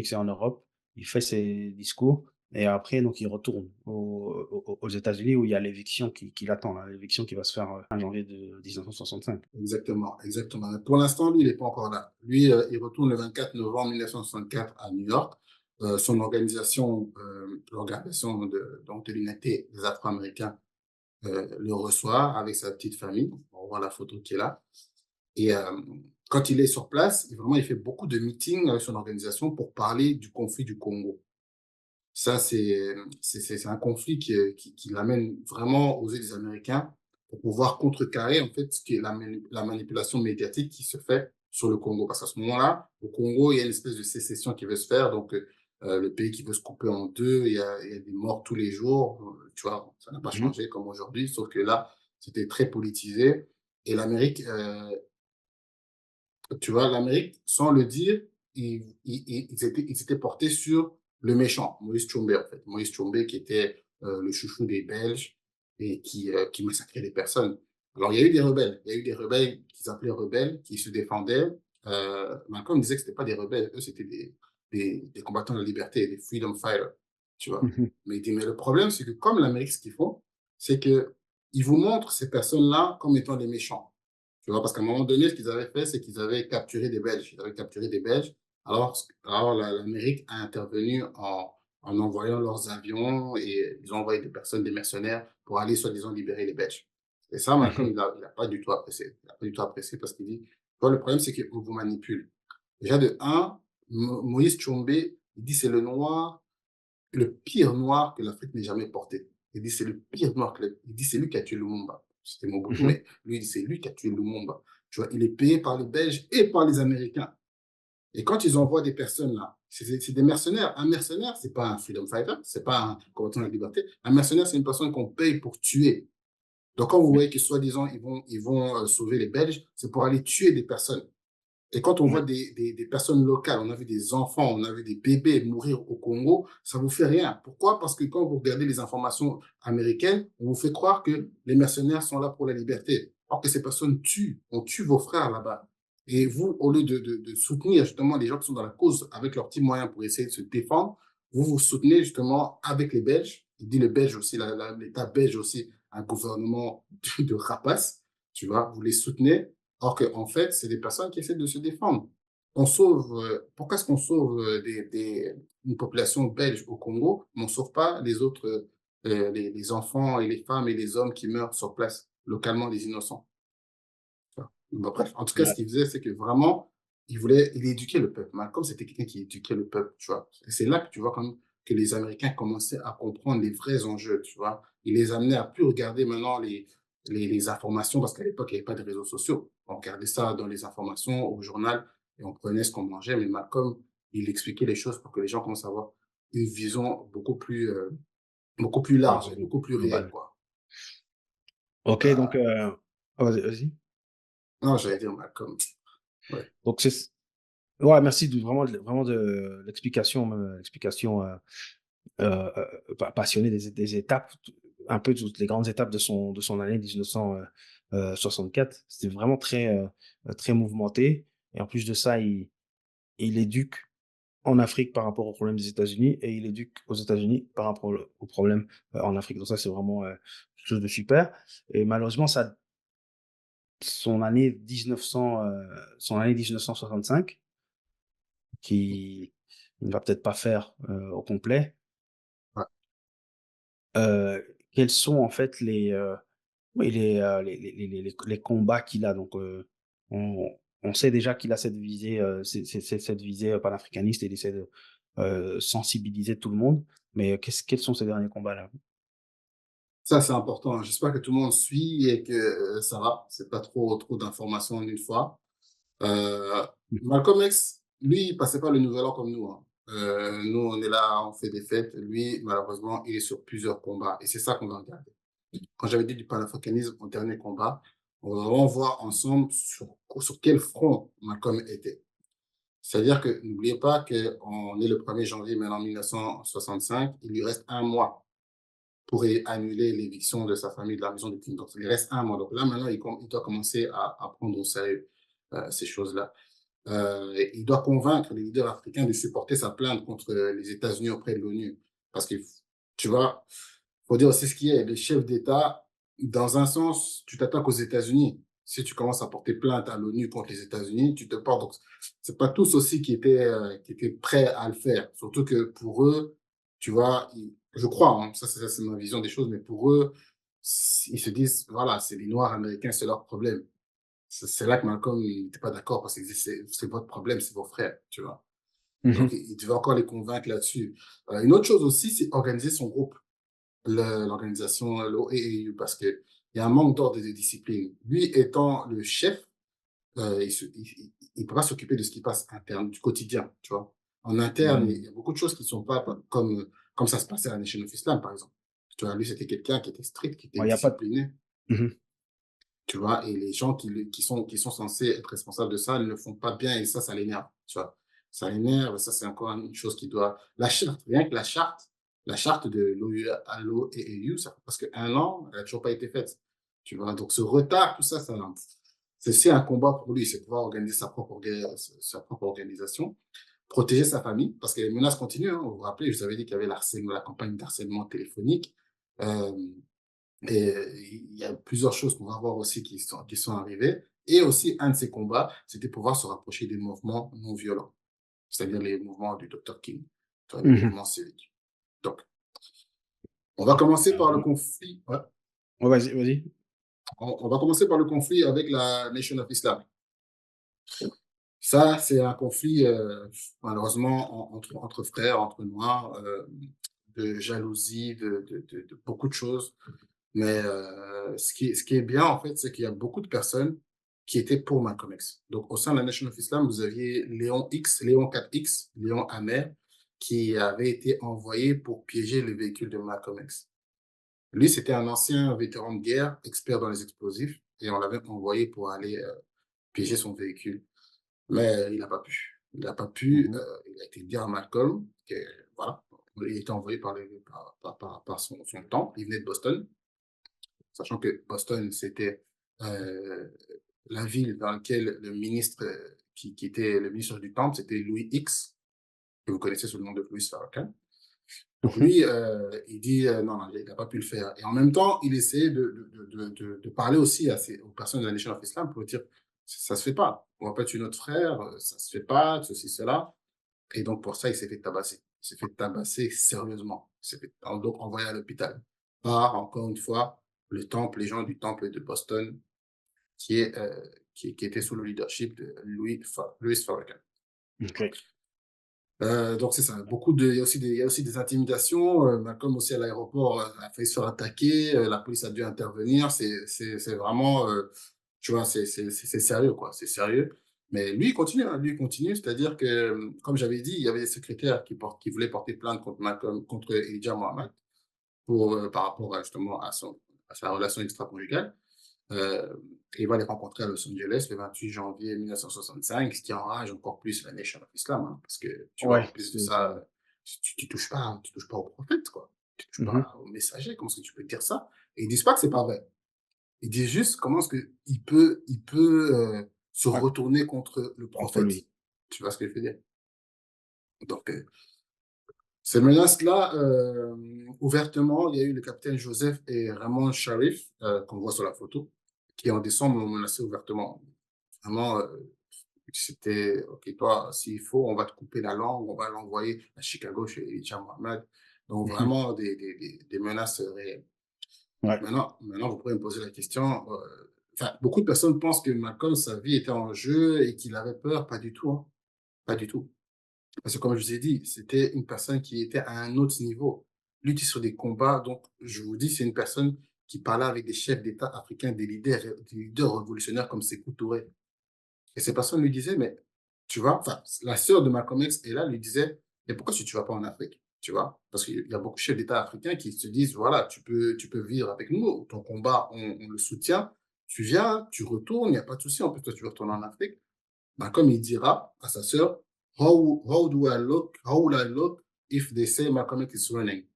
X est en Europe, il fait ses discours et après donc il retourne aux États-Unis où il y a l'éviction qui l'attend là, l'éviction qui va se faire, fin janvier de 1965. Exactement, exactement. Mais pour l'instant, lui, il n'est pas encore là. Lui, il retourne le 24 novembre 1964 à New York. Son organisation, l'organisation de l'unité des Afro-Américains, le reçoit avec sa petite famille. On voit la photo qui est là. Et quand il est sur place, vraiment, il fait beaucoup de meetings avec son organisation pour parler du conflit du Congo. Ça, c'est un conflit qui l'amène vraiment aux yeux des Américains pour pouvoir contrecarrer, en fait, ce qui est la manipulation médiatique qui se fait sur le Congo. Parce qu'à ce moment-là, au Congo, il y a une espèce de sécession qui veut se faire. Donc, le pays qui veut se couper en deux, il y a des morts tous les jours. Tu vois, ça n'a pas Mmh. changé comme aujourd'hui, sauf que là, c'était très politisé. Et l'Amérique, tu vois, l'Amérique, sans le dire, ils étaient portés sur le méchant, Moïse Tchoumbé, en fait. Moïse Tchoumbé, qui était le chouchou des Belges et qui massacrait des personnes. Alors, il y a eu des rebelles. Il y a eu des rebelles qu'ils appelaient rebelles, qui se défendaient. Malcolm disait que c'était pas des rebelles. Eux, c'était des combattants de la liberté, des freedom fighters, tu vois. Mmh. Mais il dit, mais le problème, c'est que comme l'Amérique, ce qu'ils font, c'est que ils vous montrent ces personnes-là comme étant des méchants. Tu vois, parce qu'à un moment donné, ce qu'ils avaient fait, c'est qu'ils avaient capturé des Belges. Ils avaient capturé des Belges. Alors l'Amérique a intervenu en envoyant leurs avions et ils ont envoyé des personnes, des mercenaires, pour aller soi-disant libérer les Belges. Et ça, Malcolm, Mmh. il a pas du tout apprécié. Il n'a pas du tout apprécié parce qu'il dit, tu vois, le problème, c'est qu'on vous manipule. Déjà, de un, Moïse Tchombe, il dit c'est le noir, le pire noir que l'Afrique n'ait jamais porté. Il dit c'est le pire noir il dit c'est lui qui a tué Lumumba. C'était Mobutu, Mmh. mais lui, il dit c'est lui qui a tué Lumumba. Tu vois, il est payé par les Belges et par les Américains. Et quand ils envoient des personnes là, c'est des mercenaires. Un mercenaire, c'est pas un freedom fighter, c'est pas un combattant de la liberté. Un mercenaire, c'est une personne qu'on paye pour tuer. Donc quand vous Ouais, voyez que soi-disant ils vont sauver les Belges, c'est pour aller tuer des personnes. Et quand on voit ouais. des personnes locales, on a vu des enfants, on a vu des bébés mourir au Congo, ça vous fait rien. Pourquoi? Parce que quand vous regardez les informations américaines, on vous fait croire que les mercenaires sont là pour la liberté. Or que ces personnes tuent, on tue vos frères là-bas. Et vous, au lieu de soutenir justement les gens qui sont dans la cause avec leurs petits moyens pour essayer de se défendre, vous vous soutenez justement avec les Belges. Il dit les Belges aussi, l'État belge aussi, un gouvernement de rapaces, tu vois, vous les soutenez. Or que, en fait, c'est des personnes qui essaient de se défendre. Pourquoi est-ce qu'on sauve une population belge au Congo, mais on ne sauve pas les autres, les enfants et les femmes et les hommes qui meurent sur place, localement, des innocents. Tu vois. Bon, bref, en tout cas, ce Ouais. qu'il faisait, c'est que vraiment, il éduquait le peuple. Malcolm, c'était quelqu'un qui éduquait le peuple, tu vois. Et c'est là que tu vois quand même que les Américains commençaient à comprendre les vrais enjeux, tu vois. Il les amenait à plus regarder maintenant les informations, parce qu'à l'époque, il n'y avait pas de réseaux sociaux. On regardait ça dans les informations, au journal, et on prenait ce qu'on mangeait. Mais Malcolm, il expliquait les choses pour que les gens commencent à avoir une vision beaucoup plus Ouais, large et beaucoup plus réelle, global. quoi. OK, donc, Bah, vas-y, vas-y. non, j'allais dire Malcolm. Ouais. Donc ouais, merci vraiment de l'explication, l'explication, passionnée des étapes, un peu toutes les grandes étapes de son année 1964. C'était vraiment très mouvementé et en plus de ça, il éduque en Afrique par rapport aux problèmes des États-Unis et il éduque aux États-Unis par rapport aux problèmes, en Afrique. Donc ça, c'est vraiment, quelque chose de super et malheureusement ça son année 1900, son année 1965 qui il ne va peut-être pas faire, au complet. Ouais. Quels sont en fait oui les combats qu'il a? Donc, on sait déjà qu'il a cette visée, cette visée, panafricaniste et il essaie de, sensibiliser tout le monde. Mais quels sont ces derniers combats-là? Ça, c'est important, hein. J'espère que tout le monde suit et que, ça va, c'est pas trop d'informations en une fois. Heu, Mmh. Malcolm X, lui, il passait pas le nouvel an comme nous, hein. Nous, on est là, on fait des fêtes. Lui, malheureusement, il est sur plusieurs combats et c'est ça qu'on va regarder. Quand j'avais dit du panafricanisme au dernier combat, on va vraiment voir ensemble sur quel front Malcolm était. C'est-à-dire que n'oubliez pas qu'on est le 1er janvier maintenant 1965, il lui reste un mois pour annuler l'éviction de sa famille de la maison de King. Donc, il reste un mois. Donc là, maintenant, il doit commencer à prendre au sérieux ces choses-là. Il doit convaincre les leaders africains de supporter sa plainte contre les États-Unis auprès de l'ONU. Parce que, tu vois, faut dire aussi ce qui est. Les chefs d'État, dans un sens, tu t'attaques aux États-Unis. Si tu commences à porter plainte à l'ONU contre les États-Unis, tu te portes. Donc, c'est pas tous aussi qui étaient prêts à le faire. Surtout que pour eux, tu vois, je crois, hein, ça c'est ma vision des choses, mais pour eux, ils se disent, voilà, c'est les Noirs américains, c'est leur problème. C'est là que Malcolm n'était pas d'accord parce qu'il disait, c'est votre problème, c'est vos frères, tu vois. Donc, Mhm. il devait encore les convaincre là-dessus. Une autre chose aussi, c'est organiser son groupe, l'organisation l'OAAU, parce qu'il y a un manque d'ordre et de discipline. Lui étant le chef, il peut pas s'occuper de ce qui passe interne, du quotidien, tu vois. En interne, il y a beaucoup de choses qui sont pas comme ça se passait à la Nation of Islam, par exemple. Tu vois, lui, c'était quelqu'un qui était strict, qui était Il y a pas de... discipliné, Mhm. tu vois, et les gens qui sont censés être responsables de ça ne le font pas bien et ça l'énerve, tu vois. Ça l'énerve, ça c'est encore une chose qui doit... La charte, rien que la charte de l'OAU, ça fait presque un an, elle n'a toujours pas été faite, tu vois. Donc ce retard, tout ça, c'est aussi un combat pour lui, c'est pouvoir organiser sa propre organisation, protéger sa famille, parce que les menaces continuent, hein. Vous vous rappelez, je vous avais dit qu'il y avait la campagne d'harcèlement téléphonique, euh, et il y a plusieurs choses qu'on va voir aussi qui sont arrivées. Et aussi, un de ces combats, c'était pouvoir se rapprocher des mouvements non violents, c'est-à-dire les mouvements du Dr. King, tu vois, les Mhm. mouvements civiques. Donc, on va commencer par le conflit. Ouais. Ouais, vas-y, vas-y. On va commencer par le conflit avec la Nation of Islam. Ça, c'est un conflit, malheureusement, entre frères, entre noirs, de jalousie, de beaucoup de choses. Mais ce qui est bien, en fait, c'est qu'il y a beaucoup de personnes qui étaient pour Malcolm X. Donc, au sein de la Nation of Islam, vous aviez Léon 4X, Léon Amer, qui avait été envoyé pour piéger le véhicule de Malcolm X. Lui, c'était un ancien vétéran de guerre, expert dans les explosifs, et on l'avait envoyé pour aller piéger son véhicule. Mais il n'a pas pu. Il n'a pas pu. Mhm. Il a été dit à Malcolm que, voilà, il était envoyé par son temps. Il venait de Boston, sachant que Boston, c'était euh, la ville dans laquelle le ministre qui était le ministre du Temple, c'était Louis X, que vous connaissez sous le nom de Louis Farrakhan. Donc Mhm. lui, il dit non, non, il n'a pas pu le faire. Et en même temps, il essayait de parler aussi aux personnes de la Nation of Islam pour dire ça se fait pas. On va pas tuer notre frère, ça se fait pas, ceci, cela. Et donc pour ça, il s'est fait tabasser. Il s'est fait tabasser sérieusement. Il s'est fait donc envoyé à l'hôpital par, encore une fois, le temple, les gens du temple de Boston qui, est, qui était sous le leadership de Louis Farrakhan. Ok. Donc c'est ça. Il y a aussi il y a aussi des intimidations. Malcolm aussi à l'aéroport a failli se faire attaquer. La police a dû intervenir. C'est vraiment, tu vois, c'est sérieux quoi. C'est sérieux. Mais lui il continue. Hein. Lui il continue. C'est-à-dire que, comme j'avais dit, il y avait des secrétaires qui voulaient porter plainte contre Malcolm, contre Elijah Muhammad pour par rapport justement à sa relation extra-conjugale. Euh, il va les rencontrer à Los Angeles le 28 janvier 1965, ce qui enrage encore plus la Nation of Islam, hein, parce que, tu vois, en Ouais, plus de ça, tu touches pas au prophète, quoi. Tu touches Mhm. pas au messager, comment est-ce que tu peux dire ça? Et ils disent pas que c'est pas vrai. Ils disent juste comment est-ce que il peut se Ouais, retourner contre le contre prophète. lui. Tu vois ce que je veux dire? Donc, ces menaces-là, ouvertement, il y a eu le capitaine Joseph et Raymond Sharif, qu'on voit sur la photo, qui en décembre l'ont menacé ouvertement. Vraiment, c'était, OK, toi, s'il faut, on va te couper la langue, on va l'envoyer à Chicago chez Elijah Muhammad. Donc, Mhm. vraiment, des menaces réelles. Ouais. Maintenant, vous pourrez me poser la question. Enfin, beaucoup de personnes pensent que Malcolm, sa vie était en jeu et qu'il avait peur. Pas du tout, hein. Pas du tout. Parce que comme je vous ai dit, c'était une personne qui était à un autre niveau. Lutter sur des combats, donc je vous dis, c'est une personne qui parlait avec des chefs d'État africains, des leaders révolutionnaires comme Sékou Touré. Et ces personnes lui disaient, mais tu vois, enfin, la sœur de Malcolm X est là, lui disait, mais pourquoi tu ne vas pas en Afrique? Tu vois, parce qu'il y a beaucoup de chefs d'État africains qui se disent, voilà, tu peux vivre avec nous, ton combat, on le soutient, tu viens, tu retournes, il n'y a pas de souci, en plus, toi, tu veux retourner en Afrique. Ben, comme il dira à sa sœur, how will I look if they say Malcolm X is running?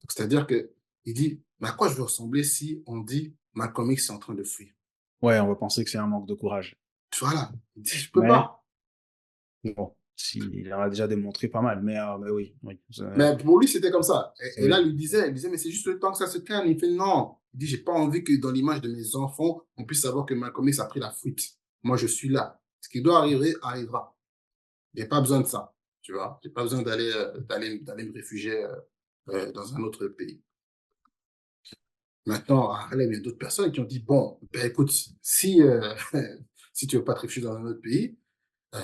C'est-à-dire que il dit, mais à quoi je veux ressembler si on dit Malcolm X est en train de fuir? Ouais, on va penser que c'est un manque de courage. Voilà. Il dit, je peux Mais pas. Bon, il en a déjà démontré pas mal, mais oui, oui, Mais pour lui, c'était comme ça. Et là, oui. il disait, mais c'est juste le temps que ça se calme. Il fait non. Il dit, j'ai pas envie que dans l'image de mes enfants, on puisse savoir que Malcolm X a pris la fuite. Moi, je suis là. Ce qui doit arriver, arrivera. J'ai pas besoin de ça. Tu vois, j'ai pas besoin d'aller me réfugier dans un autre pays. Maintenant, à Harlem, il y a d'autres personnes qui ont dit, bon, ben écoute, si, si tu veux pas te réfugier dans un autre pays, euh,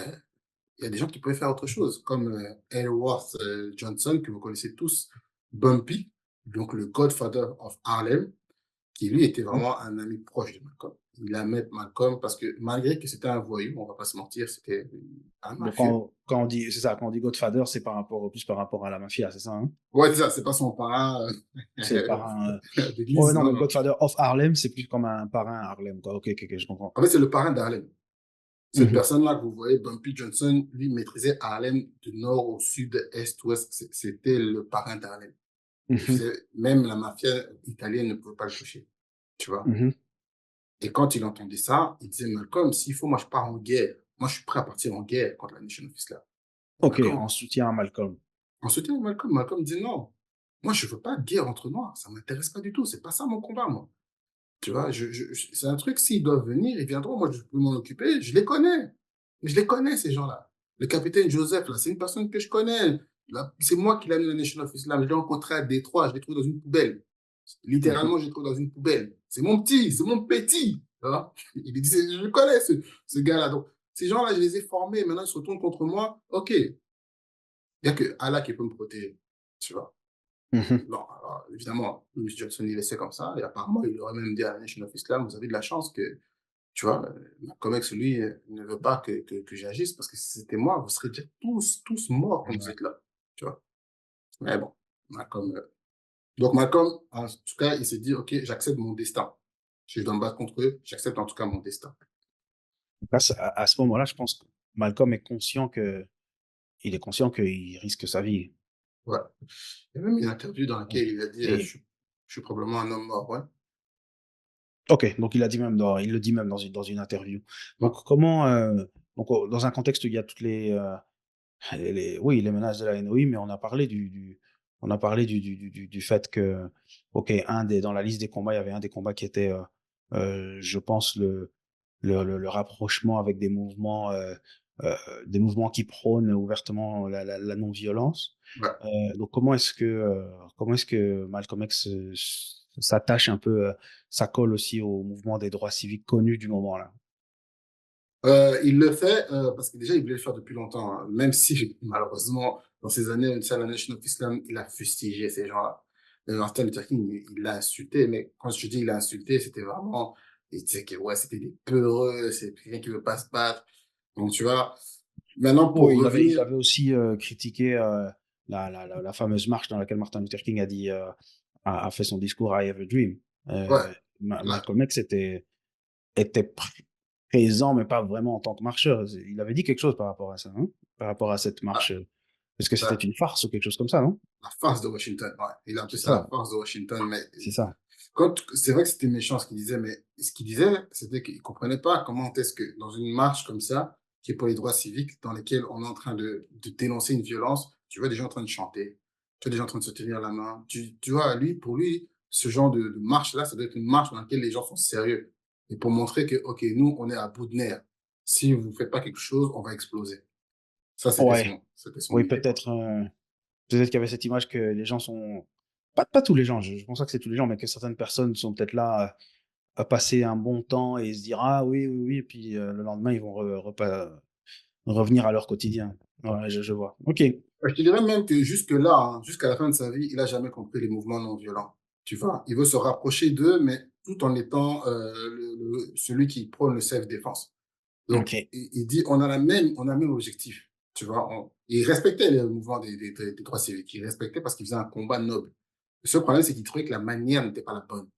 il y a des gens qui pouvaient faire autre chose, comme Elworth Johnson, que vous connaissez tous, Bumpy, donc le Godfather of Harlem, qui lui était vraiment un ami proche de Malcolm. Il aimait Malcolm parce que malgré que c'était un voyou, on va pas se mentir, c'était un Donc, mafieux. quand on dit, c'est ça, quand on dit Godfather, c'est plus par rapport à la mafia, c'est ça, hein? Ouais, c'est ça, c'est pas son parrain C'est par un, ouais, d'église, non, non, mais non. Godfather of Harlem, c'est plus comme un parrain à Harlem, quoi. Ok, ok, ok, je comprends. En fait, c'est le parrain d'Harlem. Cette Mhm, personne-là que vous voyez, Bumpy Johnson, lui maîtrisait Harlem du nord au sud, est, ouest. C'était le parrain d'Harlem. mhm, Même la mafia italienne ne pouvait pas le toucher, tu vois. mhm. Et quand il entendait ça, il disait, Malcolm, s'il faut, moi, je pars en guerre. Moi, je suis prêt à partir en guerre contre la Nation of Islam. Ok, Malcolm, en soutien à Malcolm. en soutien de Malcolm, Malcolm disait, non, moi, je veux pas de guerre entre Noirs. Ça m'intéresse pas du tout. C'est pas ça mon combat, moi. Tu vois, c'est un truc, s'ils doivent venir, ils viendront. Moi, je peux m'en occuper. Je les connais. Je les connais, ces gens-là. Le capitaine Joseph, là, c'est une personne que je connais. C'est moi qui l'ai amené à la Nation of Islam. Je l'ai rencontré à Détroit. Je l'ai trouvé dans une poubelle. Mhm, Littéralement, je l'ai trouvé dans une poubelle. C'est mon petit, c'est mon petit. Tu vois. Il disait, je le connais, ce gars-là. Donc, ces gens-là, je les ai formés. Maintenant, ils se retournent contre moi. OK. Il n'y a que Allah qui peut me protéger. Tu vois. mhm. Bon, alors, évidemment, M. Johnson, il laissait comme ça. Et apparemment, il aurait même dit à la Nation of Islam, vous avez de la chance que, tu vois, Malcolm X, lui, ne veut pas que j'agisse parce que si c'était moi, vous serez déjà tous morts quand vous Ouais. êtes là. Tu vois. Mais bon, Malcolm. Donc, Malcolm, en tout cas, il s'est dit, OK, j'accepte mon destin. Si je dois me battre contre eux, j'accepte en tout cas mon destin. Donc là, à ce moment-là, je pense que Malcolm il est conscient qu'il risque sa vie. Ouais. Il y a même une interview dans laquelle il a dit, Et, je suis probablement un homme mort. Ouais. ok, donc il le dit même dans une interview. Ouais. Donc dans un contexte où il y a toutes oui, les menaces de la NOI, mais on a parlé du fait que, ok, dans la liste des combats, il y avait un des combats qui était, je pense, le rapprochement avec euh, des mouvements qui prônent ouvertement la non-violence. Ouais. Donc comment est-ce que Malcolm X s'attache un peu, ça colle aussi au mouvement des droits civiques connus du moment là. Il le fait parce que déjà, il voulait le faire depuis longtemps, hein. Même si, malheureusement, dans ces années, la Nation of Islam, il a fustigé ces gens-là. Martin Luther King, il l'a insulté, mais quand je dis il l'a insulté, c'était vraiment, il disait que ouais, c'était des peureux, c'est quelqu'un qui veut pas se battre. Donc, tu vois, maintenant, pour Oui, il revenir, avait aussi critiqué la fameuse marche dans laquelle Martin Luther King a fait son discours I Have a Dream. ouais, là, Malcolm X était présent, mais pas vraiment en tant que marcheur. Il avait dit quelque chose par rapport à ça, hein, par rapport à cette ah, marche. Est-ce que c'était là, une farce ou quelque chose comme ça, non? la farce de Washington, ouais. Il a appelé C'est ça la ça, farce de Washington, mais c'est ça. c'est vrai que c'était méchant ce qu'il disait, mais ce qu'il disait, c'était qu'il comprenait pas comment est-ce que dans une marche comme ça, qui est pour les droits civiques, dans lesquels on est en train de dénoncer une violence, tu vois des gens en train de chanter, tu vois des gens en train de se tenir la main. Tu vois, pour lui, ce genre de marche-là, ça doit être une marche dans laquelle les gens sont sérieux. Et pour montrer que, OK, nous, on est à bout de nerfs. Si vous ne faites pas quelque chose, on va exploser. Ça, Ouais, c'était son oui, idée, quoi. peut-être qu'il y avait cette image que les gens sont, pas tous les gens, je pense pas que c'est tous les gens, mais que certaines personnes sont peut-être là à passer un bon temps et se dire ah oui, oui, oui, et puis le lendemain ils vont revenir à leur quotidien. Ouais, je vois. Ok. Je te dirais même que jusque-là, hein, jusqu'à la fin de sa vie, il n'a jamais compris les mouvements non violents. Tu vois, il veut se rapprocher d'eux, mais tout en étant celui qui prône le self-défense. Donc, Ok. il dit, on a le même objectif. Tu vois, il respectait le mouvement des droits civiques. Il respectait parce qu'il faisait un combat noble. Le seul problème, c'est qu'il trouvait que la manière n'était pas la bonne.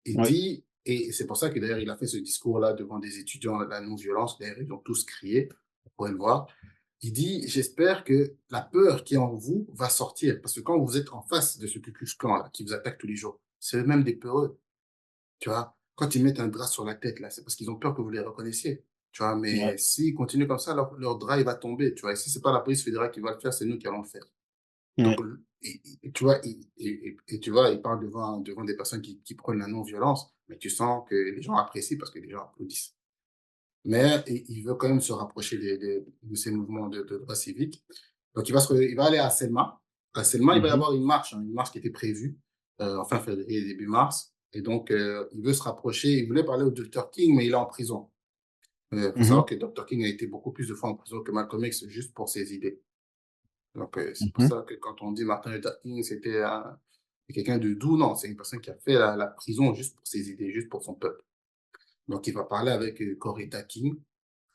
Il Ouais. dit, et c'est pour ça que d'ailleurs, il a fait ce discours-là devant des étudiants de la non-violence. D'ailleurs, ils ont tous crié, vous pourrez le voir. Il dit, j'espère que la peur qui est en vous va sortir. Parce que quand vous êtes en face de ce Ku Klux Klan là, qui vous attaque tous les jours, c'est eux-mêmes des peureux. Tu vois, quand ils mettent un drap sur la tête, là, c'est parce qu'ils ont peur que vous les reconnaissiez. Tu vois, Ouais. mais s'ils continuent comme ça, leur drive va tomber, tu vois. Et si c'est pas la police fédérale qui va le faire, c'est nous qui allons le faire. Donc, Ouais. tu vois, tu vois, il parle devant des personnes qui prennent la non-violence, mais tu sens que les gens apprécient parce que les gens applaudissent. Mais il veut quand même se rapprocher de ces mouvements de droit civique. Donc, il va aller à Selma. À Selma, il va y Mhm. avoir une marche qui était prévue en fin février, début mars. Et donc, il veut se rapprocher. Il voulait parler au Dr. King, mais il est en prison. Il faut savoir Mhm. que Dr. King a été beaucoup plus de fois en prison que Malcolm X juste pour ses idées. Donc, c'est pour Mhm. ça que quand on dit Martin Luther King, c'était quelqu'un de doux, non, c'est une personne qui a fait la prison juste pour ses idées, juste pour son peuple. Donc, il va parler avec Coretta King,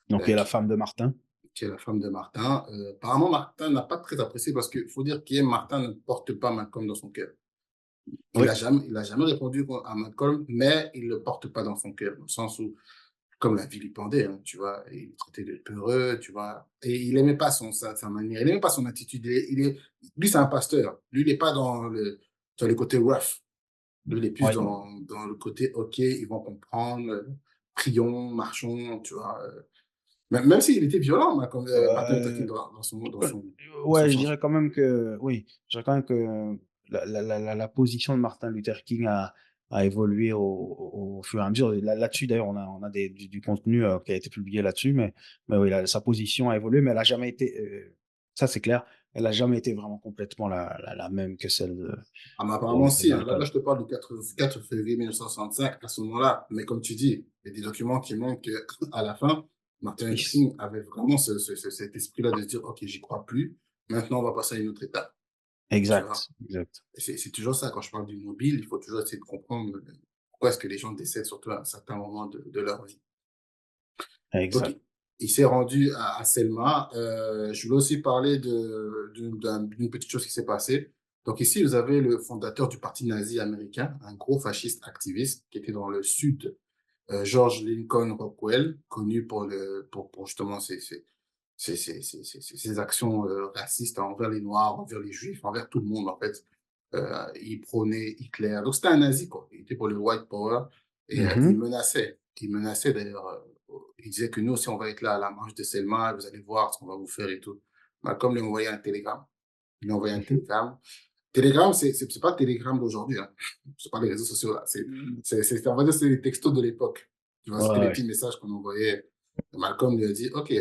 Donc, il y a la qui femme de Martin. qui est la femme de Martin. Apparemment, Martin n'a pas très apprécié parce qu'il faut dire qu'Ian Martin ne porte pas Malcolm dans son cœur. Oui. Il a jamais répondu à Malcolm, mais il ne le porte pas dans son cœur, dans le sens où, comme la vilipendait, hein, tu vois, il le traitait de peureux, tu vois, et il n'aimait pas sa manière, il n'aimait pas son attitude. Lui, c'est un pasteur. Lui, il n'est pas dans le côté rough. Lui, il est plus Oui. dans le côté, OK, ils vont comprendre, prions, marchons, tu vois. Même s'il était violent, Martin Luther King, Euh, dans son ouais, je sens. dirais quand même que, oui, je dirais quand même que la position de Martin Luther King a évolué au fur et à mesure. Là-dessus, d'ailleurs, on a du contenu qui a été publié là-dessus, mais oui, sa position a évolué, mais elle a jamais été, ça c'est clair, elle a jamais été vraiment complètement la même que celle Ah, mais apparemment, de si, hein. Là, Malcolm. je te parle du 4 février 1965, à ce moment-là. Mais comme tu dis, il y a des documents qui montrent qu'à la fin, Martin Luther Yes. King avait vraiment cet esprit-là de se dire, OK, j'y crois plus. Maintenant, on va passer à une autre étape. Tu vois. Exact, exact, Et c'est toujours ça. Quand je parle du mobile, il faut toujours essayer de comprendre pourquoi est-ce que les gens décèdent, surtout à un certain moment de leur vie. Donc, exact. il s'est rendu à Selma. Je voulais aussi parler d'une petite chose qui s'est passée. Donc ici, vous avez le fondateur du parti nazi américain, un gros fasciste activiste qui était dans le sud, George Lincoln Rockwell, connu pour justement ses actions racistes envers les Noirs, envers les Juifs, envers tout le monde en fait. Il prônait Hitler. Donc c'était un nazi, quoi. Il était pour le white power et il Mhm. menaçait. Il menaçait d'ailleurs. Il disait que nous aussi, on va être là à la marche de Selma, vous allez voir ce qu'on va vous faire et tout. Malcolm lui a envoyé un télégramme. Il lui a envoyé un Mhm. télégramme. Télégramme, c'est pas Télégramme d'aujourd'hui, hein. C'est pas les réseaux sociaux, là. On va dire, c'est les textos de l'époque. Tu vois, Ouais, c'était les ouais. petits messages qu'on envoyait. Malcolm lui a dit, OK,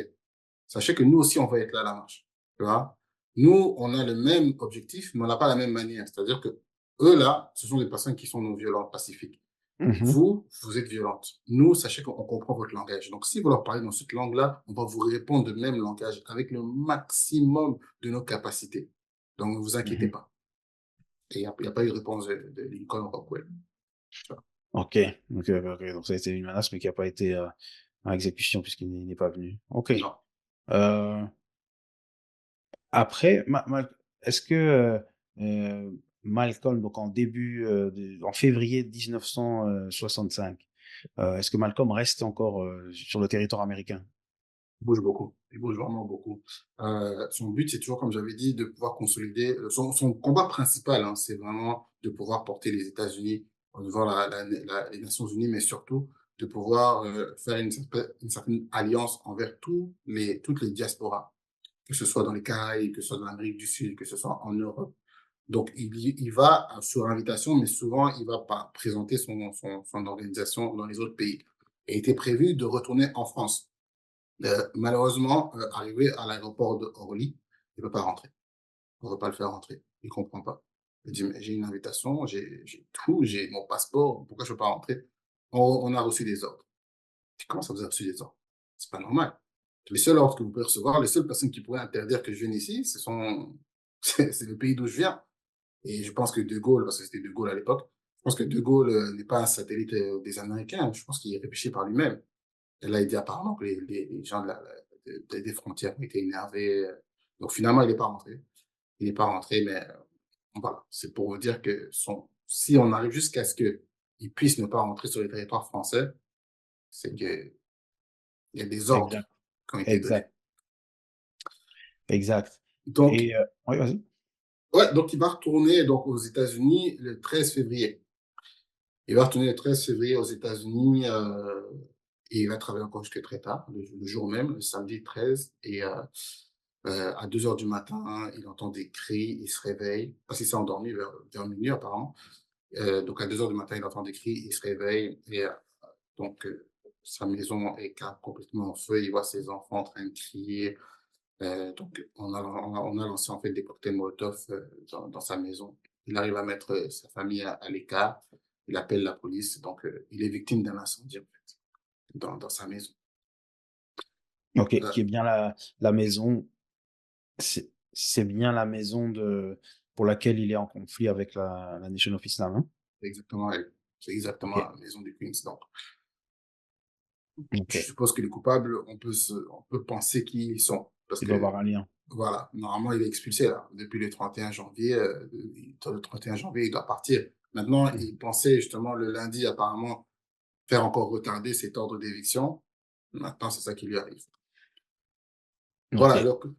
sachez que nous aussi, on va être là à la marche. Tu vois? Nous, on a le même objectif, mais on n'a pas la même manière. C'est-à-dire que eux, là, ce sont des personnes qui sont non violentes, pacifiques. Mhm. Vous, vous êtes violente. Nous, sachez qu'on comprend votre langage. Donc, si vous leur parlez dans cette langue-là, on va vous répondre de même langage avec le maximum de nos capacités. Donc, ne vous inquiétez Mhm. pas. Et il n'y a pas eu de réponse de Lincoln Rockwell. Tu vois. Ok, ok. Donc ça a été une menace, mais qui n'a pas été en exécution puisqu'il n'est pas venu. Ok. Non. Euh, après, est-ce que Malcolm, donc en février 1965, est-ce que Malcolm reste encore sur le territoire américain? Il bouge beaucoup. Il bouge vraiment beaucoup. Son but, c'est toujours, comme j'avais dit, de pouvoir consolider. Son combat principal, hein, c'est vraiment de pouvoir porter les États-Unis devant les Nations Unies, mais surtout de pouvoir faire une certaine alliance envers toutes les diasporas, que ce soit dans les Caraïbes, que ce soit dans l'Amérique du Sud, que ce soit en Europe. Donc, il va sur invitation, mais souvent, il va pas présenter son organisation dans les autres pays. Et il était prévu de retourner en France. Malheureusement, arrivé à l'aéroport de Orly, il ne peut pas rentrer. On ne veut pas le faire rentrer. Il ne comprend pas. Il dit, mais j'ai une invitation, j'ai tout, j'ai mon passeport, pourquoi je ne peux pas rentrer? On a reçu des ordres. Je dis, comment ça vous a reçu des ordres? C'est pas normal. Les seuls ordres que vous pouvez recevoir, les seules personnes qui pourraient interdire que je vienne ici, c'est le pays d'où je viens. Et je pense que De Gaulle, parce que c'était De Gaulle à l'époque, je pense que De Gaulle n'est pas un satellite des Américains. Je pense qu'il réfléchit par lui-même. Et là, il dit apparemment que les gens des frontières ont été énervés. Donc finalement, il n'est pas rentré. Il n'est pas rentré, mais voilà. C'est pour vous dire que si on arrive jusqu'à ce qu'il puisse ne pas rentrer sur le territoire français, c'est qu'il y a des Exact, ordres qui ont été donnés. exact, exact. Donc, Et oui, vas-y. ouais, donc il va retourner donc, aux États-Unis le 13 février. Il va retourner le 13 février aux États-Unis et il va travailler encore jusqu'à très tard, le jour même, le samedi 13. Et à 2 heures du matin, il entend des cris, il se réveille, parce qu'il s'est endormi vers minuit apparemment. Donc à 2 heures du matin, il entend des cris, il se réveille, et donc sa maison est complètement en feu, il voit ses enfants en train de crier. Donc on a lancé en fait des cocktails Molotov dans sa maison. Il arrive à mettre sa famille à l'écart, il appelle la police, donc il est victime d'un incendie en fait, dans sa maison. OK, Euh, qui est bien la maison, c'est bien la maison pour laquelle il est en conflit avec la Nation of Islam, hein? c'est exactement elle. C'est exactement OK, la maison du Queens. Donc je OK. suppose que les coupables, on peut penser qui ils sont, parce Il doit que avoir un lien. voilà, normalement, il est expulsé là, depuis le 31 janvier. Le 31 janvier, il doit partir. Maintenant, Mmh. il pensait justement le lundi, apparemment, faire encore retarder cet ordre d'éviction. Maintenant, c'est ça qui lui arrive. Voilà, OK. donc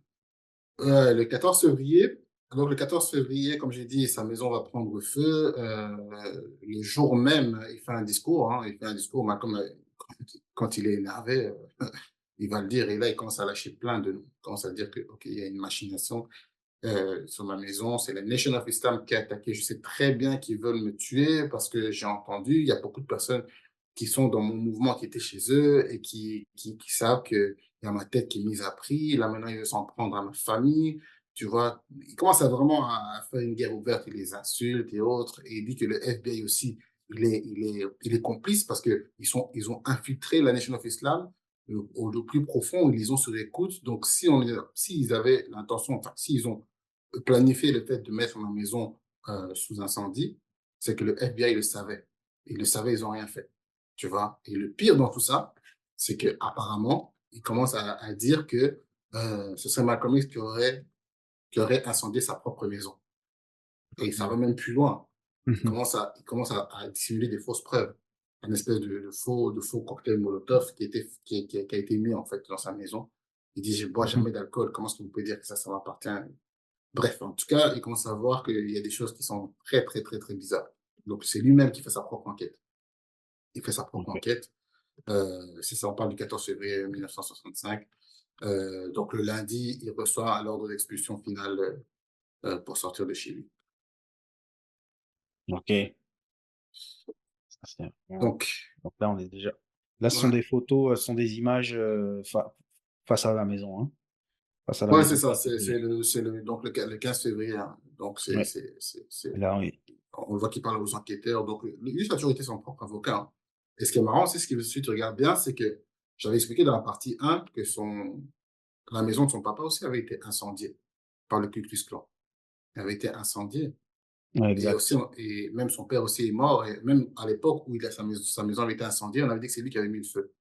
le 14 février, le 14 février, comme j'ai dit, sa maison va prendre feu. Le jour même, il fait un discours. Hein, il fait un discours, Malcolm, quand il est énervé, il va le dire. Et là, il commence à lâcher plein de noms. Il commence à dire que, OK, il y a une machination sur ma maison. C'est la Nation of Islam qui a attaqué. Je sais très bien qu'ils veulent me tuer parce que j'ai entendu, il y a beaucoup de personnes qui sont dans mon mouvement, qui étaient chez eux et qui savent qu'il y a ma tête qui est mise à prix. Là, maintenant, ils veulent s'en prendre à ma famille. Tu vois, ils commencent à vraiment à faire une guerre ouverte. Ils les insultent et autres. Et il dit que le FBI aussi, il est complice parce que ils ont infiltré la Nation of Islam au plus profond. Ils les ont sur écoute. Donc, s'ils avaient l'intention, enfin, s'ils ont planifié le fait de mettre ma maison sous incendie, c'est que le FBI le savait. Ils le savaient, ils n'ont rien fait. Tu vois. Et le pire dans tout ça, c'est que apparemment, ils commencent à dire que ce serait Malcolm X qui aurait incendié sa propre maison. Et ça va même plus loin. Mmh. Il commence à dissimuler des fausses preuves. Un espèce de faux cocktail Molotov qui a été mis en fait dans sa maison. Il dit, je ne bois Mmh. jamais d'alcool. Comment est-ce que vous pouvez dire que ça m'appartient? Bref, en tout cas, il commence à voir qu'il y a des choses qui sont très, très, très, très bizarres. Donc, c'est lui-même qui fait sa propre enquête. Il fait sa propre OK. enquête. C'est ça, on parle du 14 février 1965. Donc, le lundi, il reçoit l'ordre d'expulsion finale pour sortir de chez lui. OK. Ça, c'est vraiment Donc, donc là, on est déjà là, ce sont ouais, des photos, ce sont des images, face à la maison, hein? Face à la ouais, c'est maison qui ça. a été brûlée. Donc le 15 février. Hein. Donc, Ouais, là, oui. on voit qu'il parle aux enquêteurs. Donc, lui, ça a toujours été son propre avocat. Hein. Et ce qui est marrant, c'est ce que si tu regardes bien, c'est que j'avais expliqué dans la partie 1 que la maison de son papa aussi avait été incendiée par le Ku Klux Klan. Elle avait été incendiée. Ouais, Et aussi, exact. et même son père aussi est mort. Et même à l'époque où sa maison avait été incendiée, on avait dit que c'est lui qui avait mis le feu.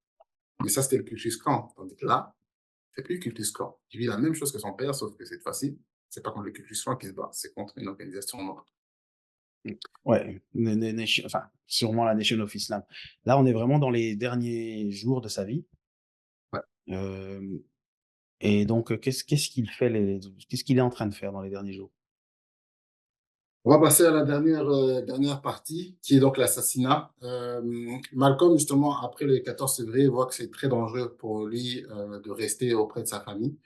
Mais ça, c'était le Ku Klux Klan. Tandis que là, c'est plus le Ku Klux Klan. Il vit la même chose que son père, sauf que cette fois-ci, c'est pas contre le Ku Klux Klan qui se bat, c'est contre une organisation noire. Mmh. Ouais, enfin, sûrement la Nation of Islam. Là, on est vraiment dans les derniers jours de sa vie, Ouais. hem et donc qu'est-ce qu'il fait qu'est-ce qu'il est en train de faire dans les derniers jours? On va passer à la dernière partie, qui est donc l'assassinat. Malcolm, justement, après le 14 février, voit que c'est très dangereux pour lui de rester auprès de sa famille.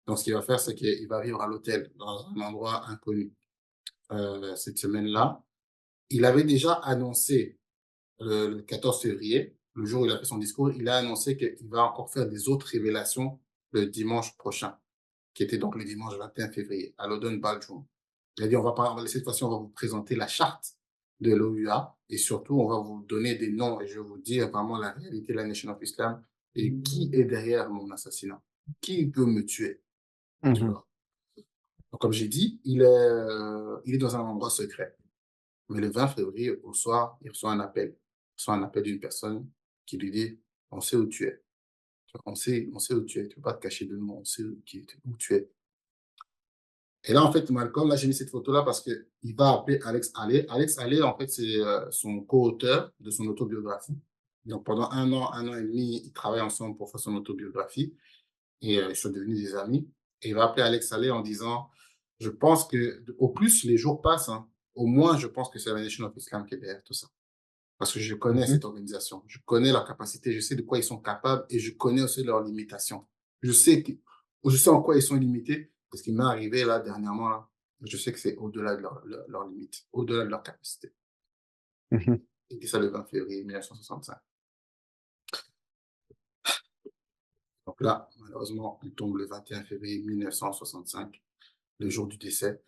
Donc, ce qu'il va faire, c'est qu'il va vivre à l'hôtel, dans un endroit inconnu. Cette semaine-là, il avait déjà annoncé le 14 février, le jour où il a fait son discours, il a annoncé qu'il va encore faire des autres révélations le dimanche prochain, qui était donc le dimanche 21 février, à l'Odon Ballroom. Il a dit, cette fois-ci, on va vous présenter la charte de l'OUA et surtout, on va vous donner des noms et je vais vous dire vraiment la réalité de la Nation of Islam et qui est derrière mon assassinat. Qui veut me tuer, tu Mmh. vois. Donc, comme j'ai dit, il est dans un endroit secret. Mais le 20 février, au soir, il reçoit un appel. Il reçoit un appel d'une personne qui lui dit, on sait où tu es. On sait où tu es. Tu ne peux pas te cacher de nous. On sait où tu es. Et là, en fait, Malcolm, là, j'ai mis cette photo-là parce qu'il va appeler Alex Haley. Alex Haley, en fait, c'est son co-auteur de son autobiographie. Donc, pendant un an et demi, ils travaillent ensemble pour faire son autobiographie et ils sont devenus des amis. Et il va appeler Alex Haley en disant, je pense que, au plus les jours passent, hein, au moins, je pense que c'est la Nation of Islam qui est derrière tout ça. parce que je connais Mhm. cette organisation, je connais leur capacité, je sais de quoi ils sont capables et je connais aussi leurs limitations. Je sais que, je sais en quoi ils sont limités, parce qu'il m'est arrivé là dernièrement, là, je sais que c'est au-delà de leurs limites, au-delà de leur capacité. Mhm. Et ça le 20 février 1965. Donc là, malheureusement, on tombe le 21 février 1965, le jour du décès.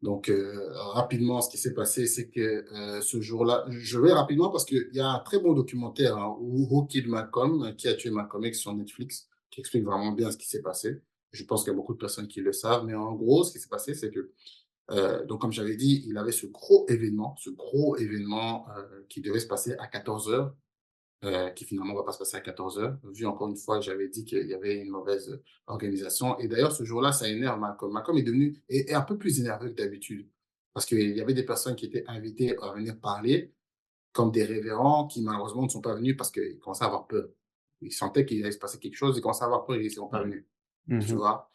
Donc, rapidement, ce qui s'est passé, c'est que ce jour-là, je vais rapidement parce qu'il y a un très bon documentaire, hein, Who Killed Malcolm, qui a tué Malcolm X sur Netflix, qui explique vraiment bien ce qui s'est passé. Je pense qu'il y a beaucoup de personnes qui le savent, mais en gros, ce qui s'est passé, c'est que, donc comme j'avais dit, il avait ce gros événement qui devait se passer à 14 heures qui finalement va pas se passer à 14 heures. Vu encore une fois, j'avais dit qu'il y avait une mauvaise organisation. Et d'ailleurs, ce jour-là, ça énerve Malcolm. Malcolm est devenu est un peu plus énervé que d'habitude. Parce qu'il y avait des personnes qui étaient invitées à venir parler, comme des révérends qui malheureusement ne sont pas venus parce qu'ils commençaient à avoir peur. Ils sentaient qu'il allait se passer quelque chose, ils commençaient à avoir peur et ils ne sont pas Mhm. venus. Tu Mhm. vois?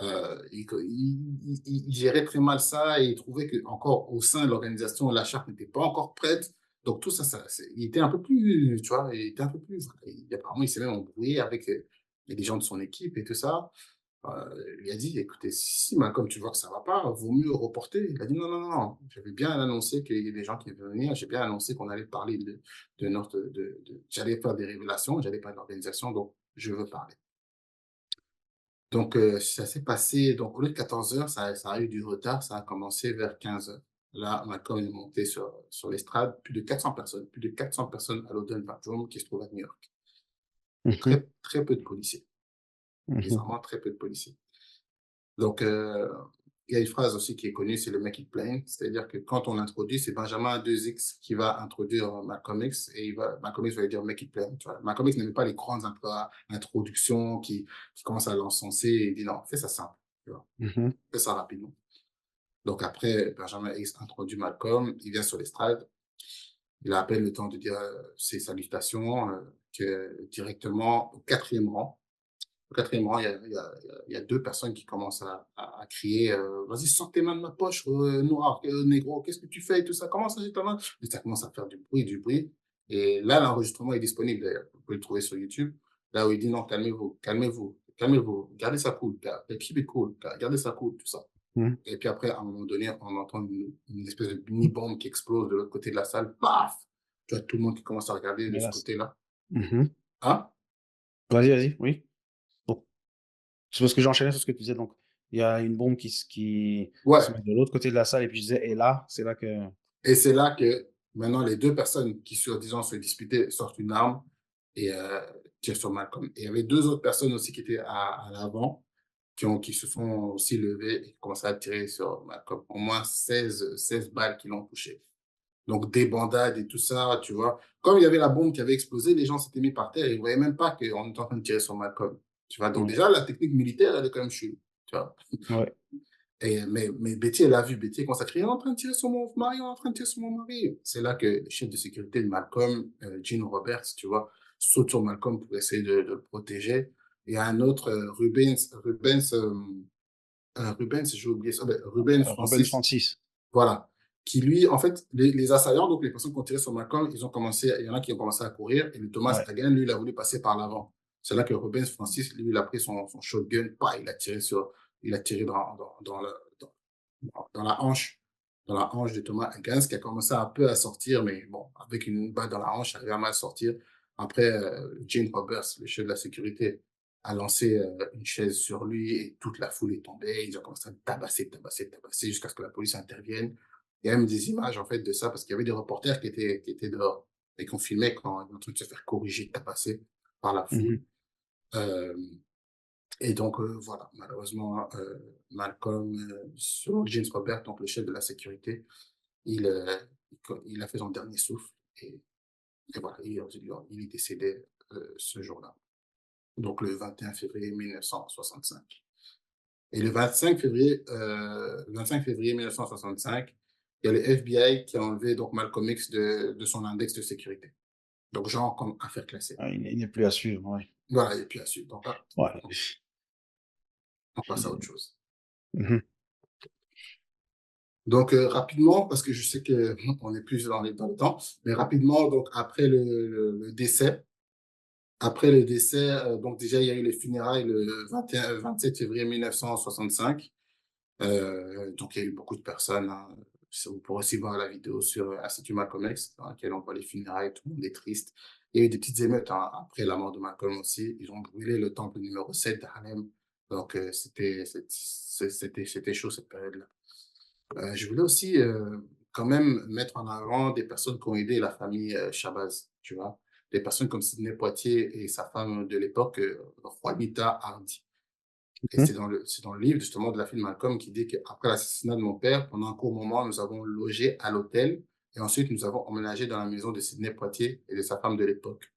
Il gérait très mal ça et il trouvait que encore au sein de l'organisation, la charte n'était pas encore prête. Donc tout ça, il était un peu plus, tu vois, il était un peu plus, voilà, apparemment, il s'est même embrouillé avec les gens de son équipe et tout ça. Il a dit, écoutez, si Malcolm, tu vois que ça va pas, vaut mieux reporter. Il a dit, non, non, non, j'avais bien annoncé qu'il y a des gens qui allaient venir, j'ai bien annoncé qu'on allait parler j'allais faire des révélations, j'allais parler de l'organisation, donc je veux parler. Donc, ça s'est passé, donc au lieu de 14 heures, ça a eu du retard, ça a commencé vers 15 heures. Là, Malcolm est monté sur l'estrade, plus de 400 personnes à l'Oden Room qui se trouve à New York. Mhm. Très, très peu de policiers, Mhm. bizarrement très peu de policiers. Donc, il y a une phrase aussi qui est connue, c'est le make it plain, c'est-à-dire que quand on l'introduit, c'est Benjamin 2X qui va introduire Malcolm X et Malcolm X va lui dire make it plain. Tu vois. Malcolm X n'aimait pas les grandes introductions qui commencent à l'encenser et il dit non, fais ça simple, tu vois, Mhm. fais ça rapidement. Donc après, Benjamin X introduit Malcolm, il vient sur l'estrade, il a à peine le temps de dire ses salutations, que directement au quatrième rang, au quatrième rang, il y a deux personnes qui commencent à crier vas-y, sors tes mains de ma poche, noir, négro, qu'est-ce que tu fais et tout ça, comment ça, j'ai ta main? Et ça commence à faire du bruit, du bruit. Et là, l'enregistrement est disponible d'ailleurs. Vous pouvez le trouver sur YouTube. Là où il dit non, calmez-vous, calmez-vous, calmez-vous, gardez ça cool, keep it cool, gardez ça cool, tout ça. Mhm. Et puis après, à un moment donné, on entend une espèce de mini-bombe qui explose de l'autre côté de la salle. Paf! Tu vois tout le monde qui commence à regarder de Et ce là, côté-là. mhm. Hein? Vas-y, vas-y, oui. Bon. C'est parce que j'enchaînais sur ce que tu disais. Donc, il y a une bombe qui se Ouais. met de l'autre côté de la salle, et puis je disais, et là, c'est là que. Et c'est là que maintenant les deux personnes qui, disant se disputaient, sortent une arme et tirent sur Malcolm. Et il y avait deux autres personnes aussi qui étaient à l'avant, qui se sont aussi levées et qui commençaient à tirer sur Malcolm. Au moins 16 balles qui l'ont touché. Donc des bandades et tout ça, tu vois. Comme il y avait la bombe qui avait explosé, les gens s'étaient mis par terre et ils ne voyaient même pas qu'on était en train de tirer sur Malcolm. Tu vois. Donc Ouais. déjà, la technique militaire, elle est quand même chelou. Tu vois. Ouais. Mais Betty, elle a vu, Betty commence à crier, on est en train de tirer sur mon mari, on est en train de tirer sur mon mari. C'est là que le chef de sécurité de Malcolm, Gene Roberts, tu vois, saute sur Malcolm pour essayer de le protéger. Il y a un autre, Rubens, j'ai oublié ça, Rubens Ruben Francis, Francis. voilà, qui lui, en fait, les assaillants, donc les personnes qui ont tiré sur Malcolm, il y en a qui ont commencé à courir, et le Thomas Ouais. Hagen, lui, il a voulu passer par l'avant. C'est là que Rubens Francis, lui, il a pris son shotgun, pas, il a tiré dans la hanche, dans la hanche de Thomas Higgins, qui a commencé un peu à sortir, mais bon, avec une balle dans la hanche, ça arrive à mal sortir. Après, Gene Roberts, le chef de la sécurité, a lancé une chaise sur lui et toute la foule est tombée. Ils ont commencé à tabasser, tabasser, tabasser jusqu'à ce que la police intervienne. Il y a même des images en fait de ça parce qu'il y avait des reporters qui étaient dehors et qui ont filmé quand ils ont en train de se faire corriger, tabasser par la foule. Mhm. Euh, et donc, voilà, malheureusement, Malcolm, selon James Robert, donc le chef de la sécurité, il, euh, il a fait son dernier souffle et voilà, il est décédé ce jour-là, donc le 21 février 1965. Et le 25 février 1965, il y a le FBI qui a enlevé donc Malcolm X de son index de sécurité. Donc, genre comme affaire classée. Ah, il n'est plus à suivre, ouais. Voilà, et puis ensuite, donc là, Ouais. on passe à autre chose. Mhm. Donc, rapidement, parce que je sais que on est plus dans le temps, mais rapidement, donc, le décès, donc déjà, il y a eu les funérailles le 27 février 1965. Donc, il y a eu beaucoup de personnes, hein. Vous pourrez aussi voir la vidéo sur Institut Malcolm X, dans laquelle on voit les funérailles, tout le monde est triste. Il y a eu des petites émeutes, hein, après la mort de Malcolm aussi. Ils ont brûlé le temple numéro 7 d'Harlem. Donc, c'était chaud cette période-là. Je voulais aussi quand même mettre en avant des personnes qui ont aidé la famille Shabazz, tu vois. Des personnes comme Sidney Poitier et sa femme de l'époque, Juanita Hardy. Et Mhm. c'est dans le livre justement de la fille de Malcolm qui dit qu'après l'assassinat de mon père, pendant un court moment, nous avons logé à l'hôtel et ensuite nous avons emménagé dans la maison de Sidney Poitier et de sa femme de l'époque.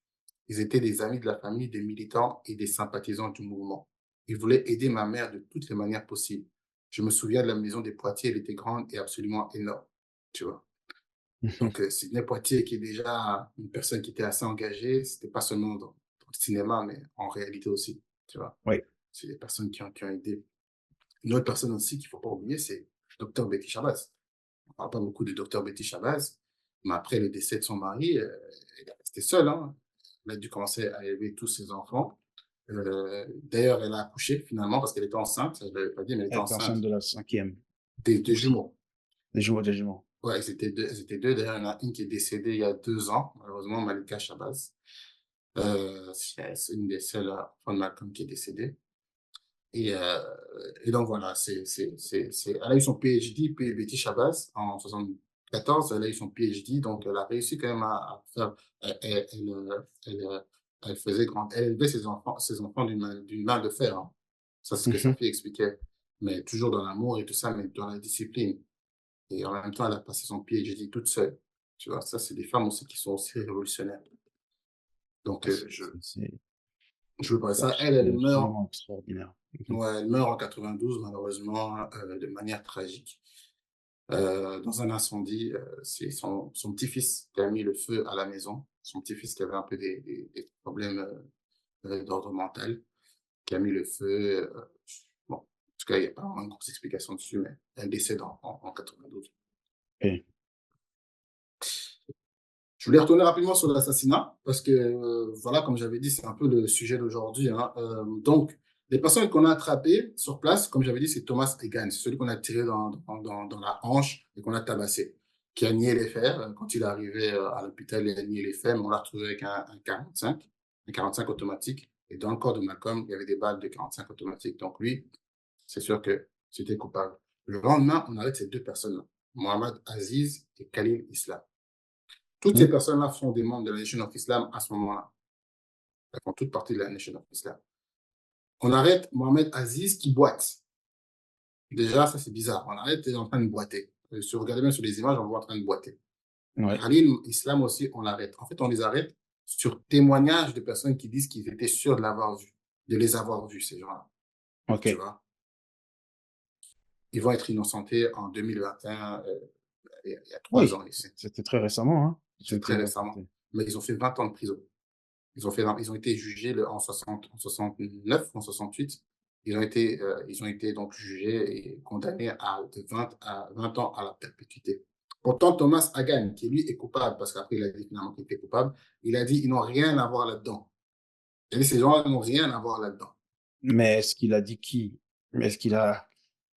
Ils étaient des amis de la famille, des militants et des sympathisants du mouvement. Ils voulaient aider ma mère de toutes les manières possibles. Je me souviens de la maison des Poitiers, elle était grande et absolument énorme, tu vois. Donc, Sidney Poitier, qui est déjà une personne qui était assez engagée, c'était pas seulement dans le cinéma, mais en réalité aussi, tu vois. Oui. C'est des personnes qui ont aidé. Une autre personne aussi qu'il ne faut pas oublier, c'est Dr Betty Shabazz. On ne parle pas beaucoup de Dr Betty Shabazz, mais après le décès de son mari, elle est restée seule, hein. Elle a dû commencer à élever tous ses enfants. D'ailleurs, elle a accouché finalement parce qu'elle était enceinte, je ne l'avais pas dit, mais elle était Elle était enceinte enceinte de la cinquième des aussi. jumeaux. Les jumeaux, des jumeaux. Ouais, elles étaient deux. D'ailleurs, il y en a une qui est décédée il y a 2 ans, malheureusement, Malika Shabazz. C'est une des seules enfants de Malcolm qui est décédée. Et, euh, et donc voilà, elle a eu son PhD, puis Betty Shabazz, en 74, elle a eu son PhD, donc elle a réussi quand même à faire, elle faisait elle élevait ses enfants d'une main de fer, hein. Ça, c'est ce que sa Mhm. fille expliquait. Mais toujours dans l'amour et tout ça, mais dans la discipline. Et en même temps, elle a passé son PhD toute seule. Tu vois, ça, c'est des femmes aussi qui sont aussi révolutionnaires. Donc, je veux pas ça. Elle C'est meurt. absolument extraordinaire. Mhm. Ouais, elle meurt en 92, malheureusement, de manière tragique. Dans un incendie, c'est son petit-fils qui a mis le feu à la maison. Son petit-fils qui avait un peu des problèmes d'ordre mental, qui a mis le feu. Bon, en tout cas, il n'y a pas vraiment une grosse explication dessus, mais elle décède en 92. Et, Je voulais retourner rapidement sur l'assassinat, parce que, voilà, comme j'avais dit, c'est un peu le sujet d'aujourd'hui, hein. Donc, les personnes qu'on a attrapées sur place, comme j'avais dit, c'est Thomas Egan. C'est celui qu'on a tiré dans la hanche et qu'on a tabassé, qui a nié les faits. Quand il est arrivé à l'hôpital, il a nié les faits, mais on l'a retrouvé avec un 45 automatique. Et dans le corps de Malcolm, il y avait des balles de 45 automatiques. Donc, lui, c'est sûr que c'était coupable. Le lendemain, on arrête ces deux personnes-là, Mohamed Aziz et Khalil Islam. Toutes ces mhm. personnes-là sont des membres de la Nation of Islam à ce moment-là. Elles font toutes partie de la Nation of Islam. On arrête Mohamed Aziz qui boite. Déjà, ça c'est bizarre. On arrête, il est en train de boiter. Si vous regardez bien sur les images, on le voit en train de boiter. Ouais. Khalil Islam aussi, on l'arrête. En fait, on les arrête sur témoignage de personnes qui disent qu'ils étaient sûrs de l'avoir vu, de les avoir vus, ces gens-là. Tu OK. vois, ils vont être innocentés en 2021, il y a 3 ans Oui, ici. c'était très récemment, hein. C'est très C'était, récemment. Mais ils ont fait 20 ans de prison. Ils ont été jugés en 69, en 68. Ils ont été donc jugés et condamnés à 20 ans à la perpétuité. Pourtant, Thomas Hagan, qui lui est coupable, parce qu'après il a dit finalement qu'il était coupable, il a dit ils n'ont rien à voir là-dedans. Il a dit ces gens-là n'ont rien à voir là-dedans. mais est-ce qu'il a dit qui? Est-ce qu'il a...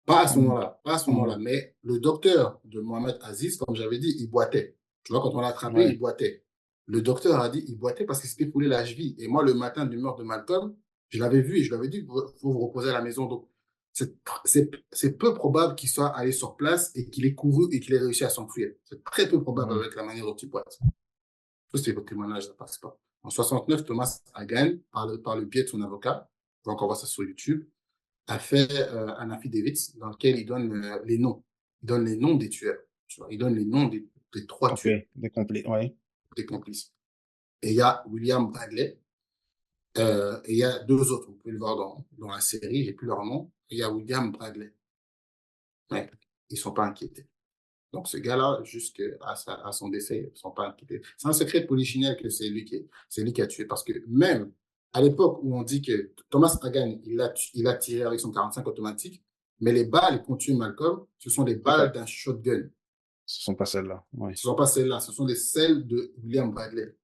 Pas à ce on- moment-là, pas à ce moment-là. on- Mais le docteur de Mohamed Aziz, comme j'avais dit, il boitait. Tu vois, quand on l'a attrapé, il Ouais. boitait. Le docteur a dit il boitait parce qu'il s'était foulé la cheville. Et moi, le matin du meurtre de Malcolm, je l'avais vu et je lui avais dit il faut vous reposer à la maison. Donc, c'est peu probable qu'il soit allé sur place et qu'il ait couru et qu'il ait réussi à s'enfuir. C'est très peu probable Ouais. avec la manière dont il boite. Tout c'est votre témoignage, ça passe pas. En 69, Thomas Hagan, par le biais de son avocat, on va encore voir ça sur YouTube, a fait un affidavit dans lequel il donne les noms. Il donne les noms des tueurs. Tu vois, il donne les noms des 3 OK. tueurs, Des complets. Ouais. des complices. Et il y a William Bradley, et il y a 2 autres. Vous pouvez le voir dans la série, j'ai plus leur nom. Il y a William Bradley. Ouais, ils ne sont pas inquiétés. Donc ce gars-là, à son décès, ils ne sont pas inquiétés. C'est un secret de polichinelle que c'est lui qui a tué. Parce que même à l'époque où on dit que Thomas Hagan, il a tiré avec son 45 automatique, Mais les balles qui ont tué Malcolm, ce sont des C'est balles pas, d'un shotgun. ce sont pas celles-là. Oui. Ce ne sont pas celles-là, ce sont celles de William Bradley.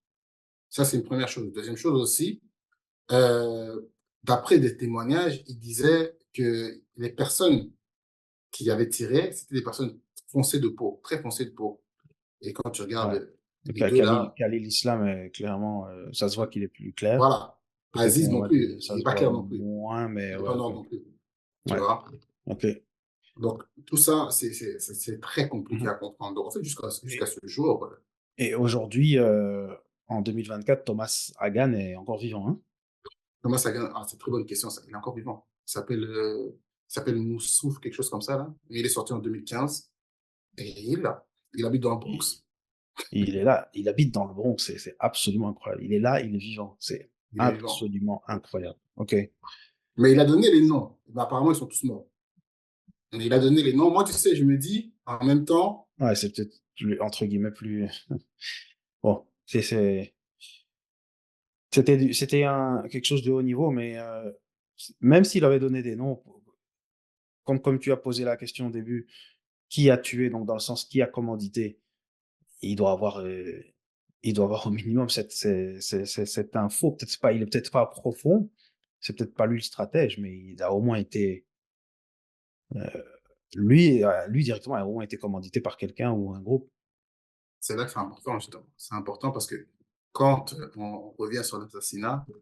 Ça, c'est une première chose. Deuxième chose aussi, euh, d'après des témoignages, il disait que les personnes qui avaient tiré, c'était des personnes foncées de peau, très foncées de peau. Et quand tu Ouais. regardes les deux là, Khalil Islam, est clairement, ça se voit qu'il est plus clair. voilà. Peut-être Aziz non Mohamed, plus, il ça n'est se pas voit clair non plus. moins, mais Il n'est ouais, pas ok. noir non plus. Tu Ouais, vois? ok. Donc, tout ça, c'est très compliqué Mhm. à comprendre. Donc, en fait, jusqu'à Et, ce jour, et aujourd'hui, en 2024, Thomas Hagan est encore vivant, hein? comment ça gagne? Ah, c'est une très bonne question, ça. Il est encore vivant. Il s'appelle Moussouf, quelque chose comme ça, là. Il est sorti en 2015 et il habite dans le Bronx. Il est là, il habite dans le Bronx, c'est absolument incroyable. Il est là, il est vivant, c'est Il est vivant. absolument incroyable. Ok. Mais il a donné les noms. Ben, apparemment, ils sont tous morts. Mais il a donné les noms. Moi, tu sais, je me dis, en même temps, Ouais, c'est peut-être entre guillemets plus. Bon, c'était quelque chose de haut niveau, mais même s'il avait donné des noms, comme tu as posé la question au début, qui a tué, donc dans le sens qui a commandité, il doit avoir, euh, il doit avoir au minimum cette info. Peut-être pas, il est peut-être pas profond, c'est peut-être pas lui le stratège, mais il a au moins été, euh, lui directement a au moins été commandité par quelqu'un ou un groupe. c'est là que c'est important, justement. C'est important parce que quand on revient sur l'assassinat, vous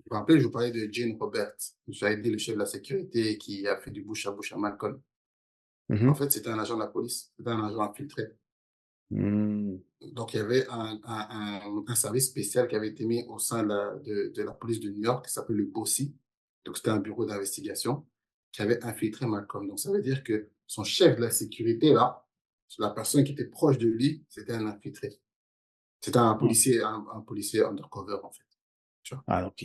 vous rappelez, je vous parlais de Jane Roberts. J'ai dit le chef de la sécurité qui a fait du bouche à Malcolm. En Mhm. fait, c'était un agent de la police. C'était un agent infiltré. Hmm. Donc, il y avait un service spécial qui avait été mis au sein de la police de New York qui s'appelle le BOSI. Donc, c'était un bureau d'investigation qui avait infiltré Malcolm. Donc, ça veut dire que son chef de la sécurité, là, la personne qui était proche de lui, c'était un infiltré. C'était Hmm. un policier undercover, en fait. Tu vois. Ah, donc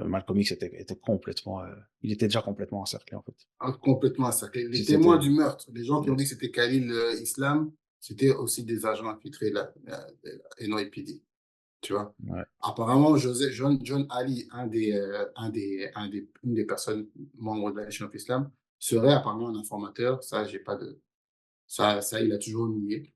Malcolm X était complètement, il était déjà complètement encerclé en fait. Complètement encerclé. Les témoins C'était, du meurtre, les gens qui ont dit que yes. c'était Khalil Islam, c'était aussi des agents infiltrés de la NYPD. Tu vois. Ouais. Apparemment, John Ali, une des personnes membres de la Nation of Islam, serait apparemment un informateur. Ça, j'ai pas de, ça, il a toujours nié.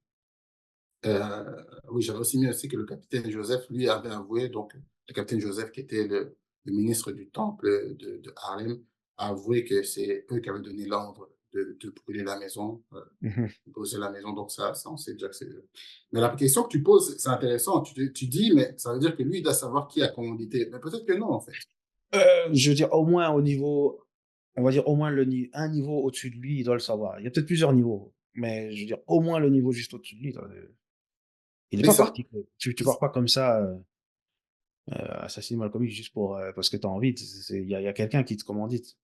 Oui, j'avais aussi mis aussi que le capitaine Joseph, lui, avait avoué, donc, le capitaine Joseph, qui était le ministre du Temple de Harlem, a avoué que c'est eux qui avaient donné l'ordre de brûler la maison, Mhm. de poser la maison. Donc, ça, on sait déjà que c'est eux. Mais la question que tu poses, c'est intéressant. Tu dis, mais ça veut dire que lui, il doit savoir qui a commandité. Mais peut-être que non, en fait. Je veux dire, au moins au niveau, on va dire au moins un niveau au-dessus de lui, il doit le savoir. Il y a peut-être plusieurs niveaux, mais je veux dire, au moins le niveau juste au-dessus de lui, il n'est Mais pas ça, parti. Tu pars pas comme ça, assassiner Malcolm X juste parce que tu as envie. Il y a quelqu'un qui te commandite.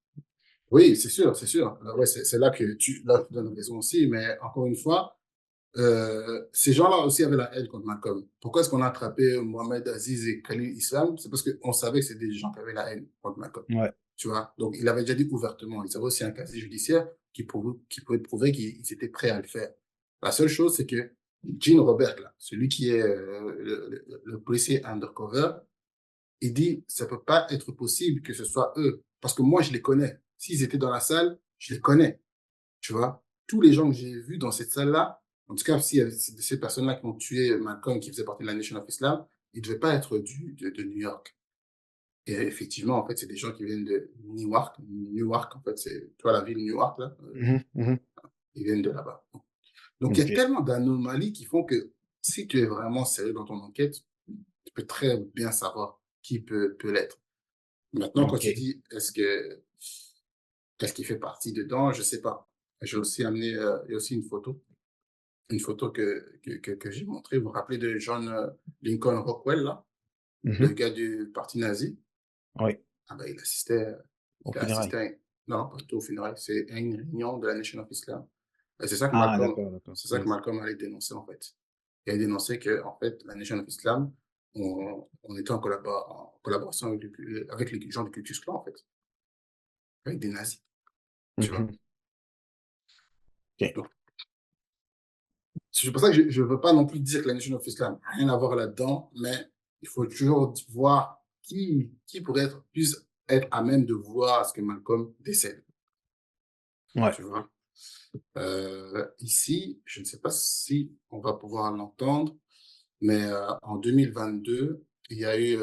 oui, c'est sûr, c'est sûr. Ouais, c'est là, tu donnes raison aussi. Mais encore une fois, ces gens-là aussi avaient la haine contre Malcolm. Pourquoi est-ce qu'on a attrapé Mohamed Aziz et Khalil Islam? C'est parce qu'on savait que c'était des gens qui avaient la haine contre Malcolm. Ouais. Tu vois? Donc, il avait déjà dit ouvertement. Il avait aussi un casier judiciaire qui pouvait prouver qu'ils étaient prêts à le faire. La seule chose, c'est que Gene Robert, là, celui qui est le policier undercover, il dit, ça peut pas être possible que ce soit eux. Parce que moi, je les connais. S'ils étaient dans la salle, je les connais. Tu vois, tous les gens que j'ai vus dans cette salle-là, en tout cas, si ces personnes-là qui ont tué Malcolm, qui faisait partie de la Nation of Islam, ils ne devaient pas être de New York. Et effectivement, en fait, c'est des gens qui viennent de Newark. Newark, en fait, c'est, toi, la ville de Newark, là, Mhm, mhm. ils viennent de là-bas. Donc, il y a Ok. tellement d'anomalies qui font que si tu es vraiment sérieux dans ton enquête, tu peux très bien savoir qui peut l'être. Maintenant, quand Ok. tu dis, est-ce qu'il fait partie dedans, je sais pas. J'ai aussi amené, il y a aussi une photo que j'ai montrée. Vous vous rappelez de John Lincoln Rockwell, là, le Mhm. gars du parti nazi? Oui. Ah ben, Au il a funérailles. assisté non, pas au funérailles, c'est à une réunion de la Nation of Islam. Et Ah, d'accord, d'accord. C'est ça que Yes. Malcolm allait dénoncer, en fait. Il a dénoncé que, en fait, la Nation of Islam, on était en collaboration avec les gens du Ku Klux Klan, en fait, avec des nazis, tu vois. Mhm. Ok. Donc, c'est pour ça que je ne veux pas non plus dire que la Nation of Islam n'a rien à voir là-dedans, mais il faut toujours voir qui pourrait être, plus être à même de voir ce que Malcolm décède. Ouais. tu vois. Ici, je ne sais pas si on va pouvoir l'entendre, mais en 2022, il y a eu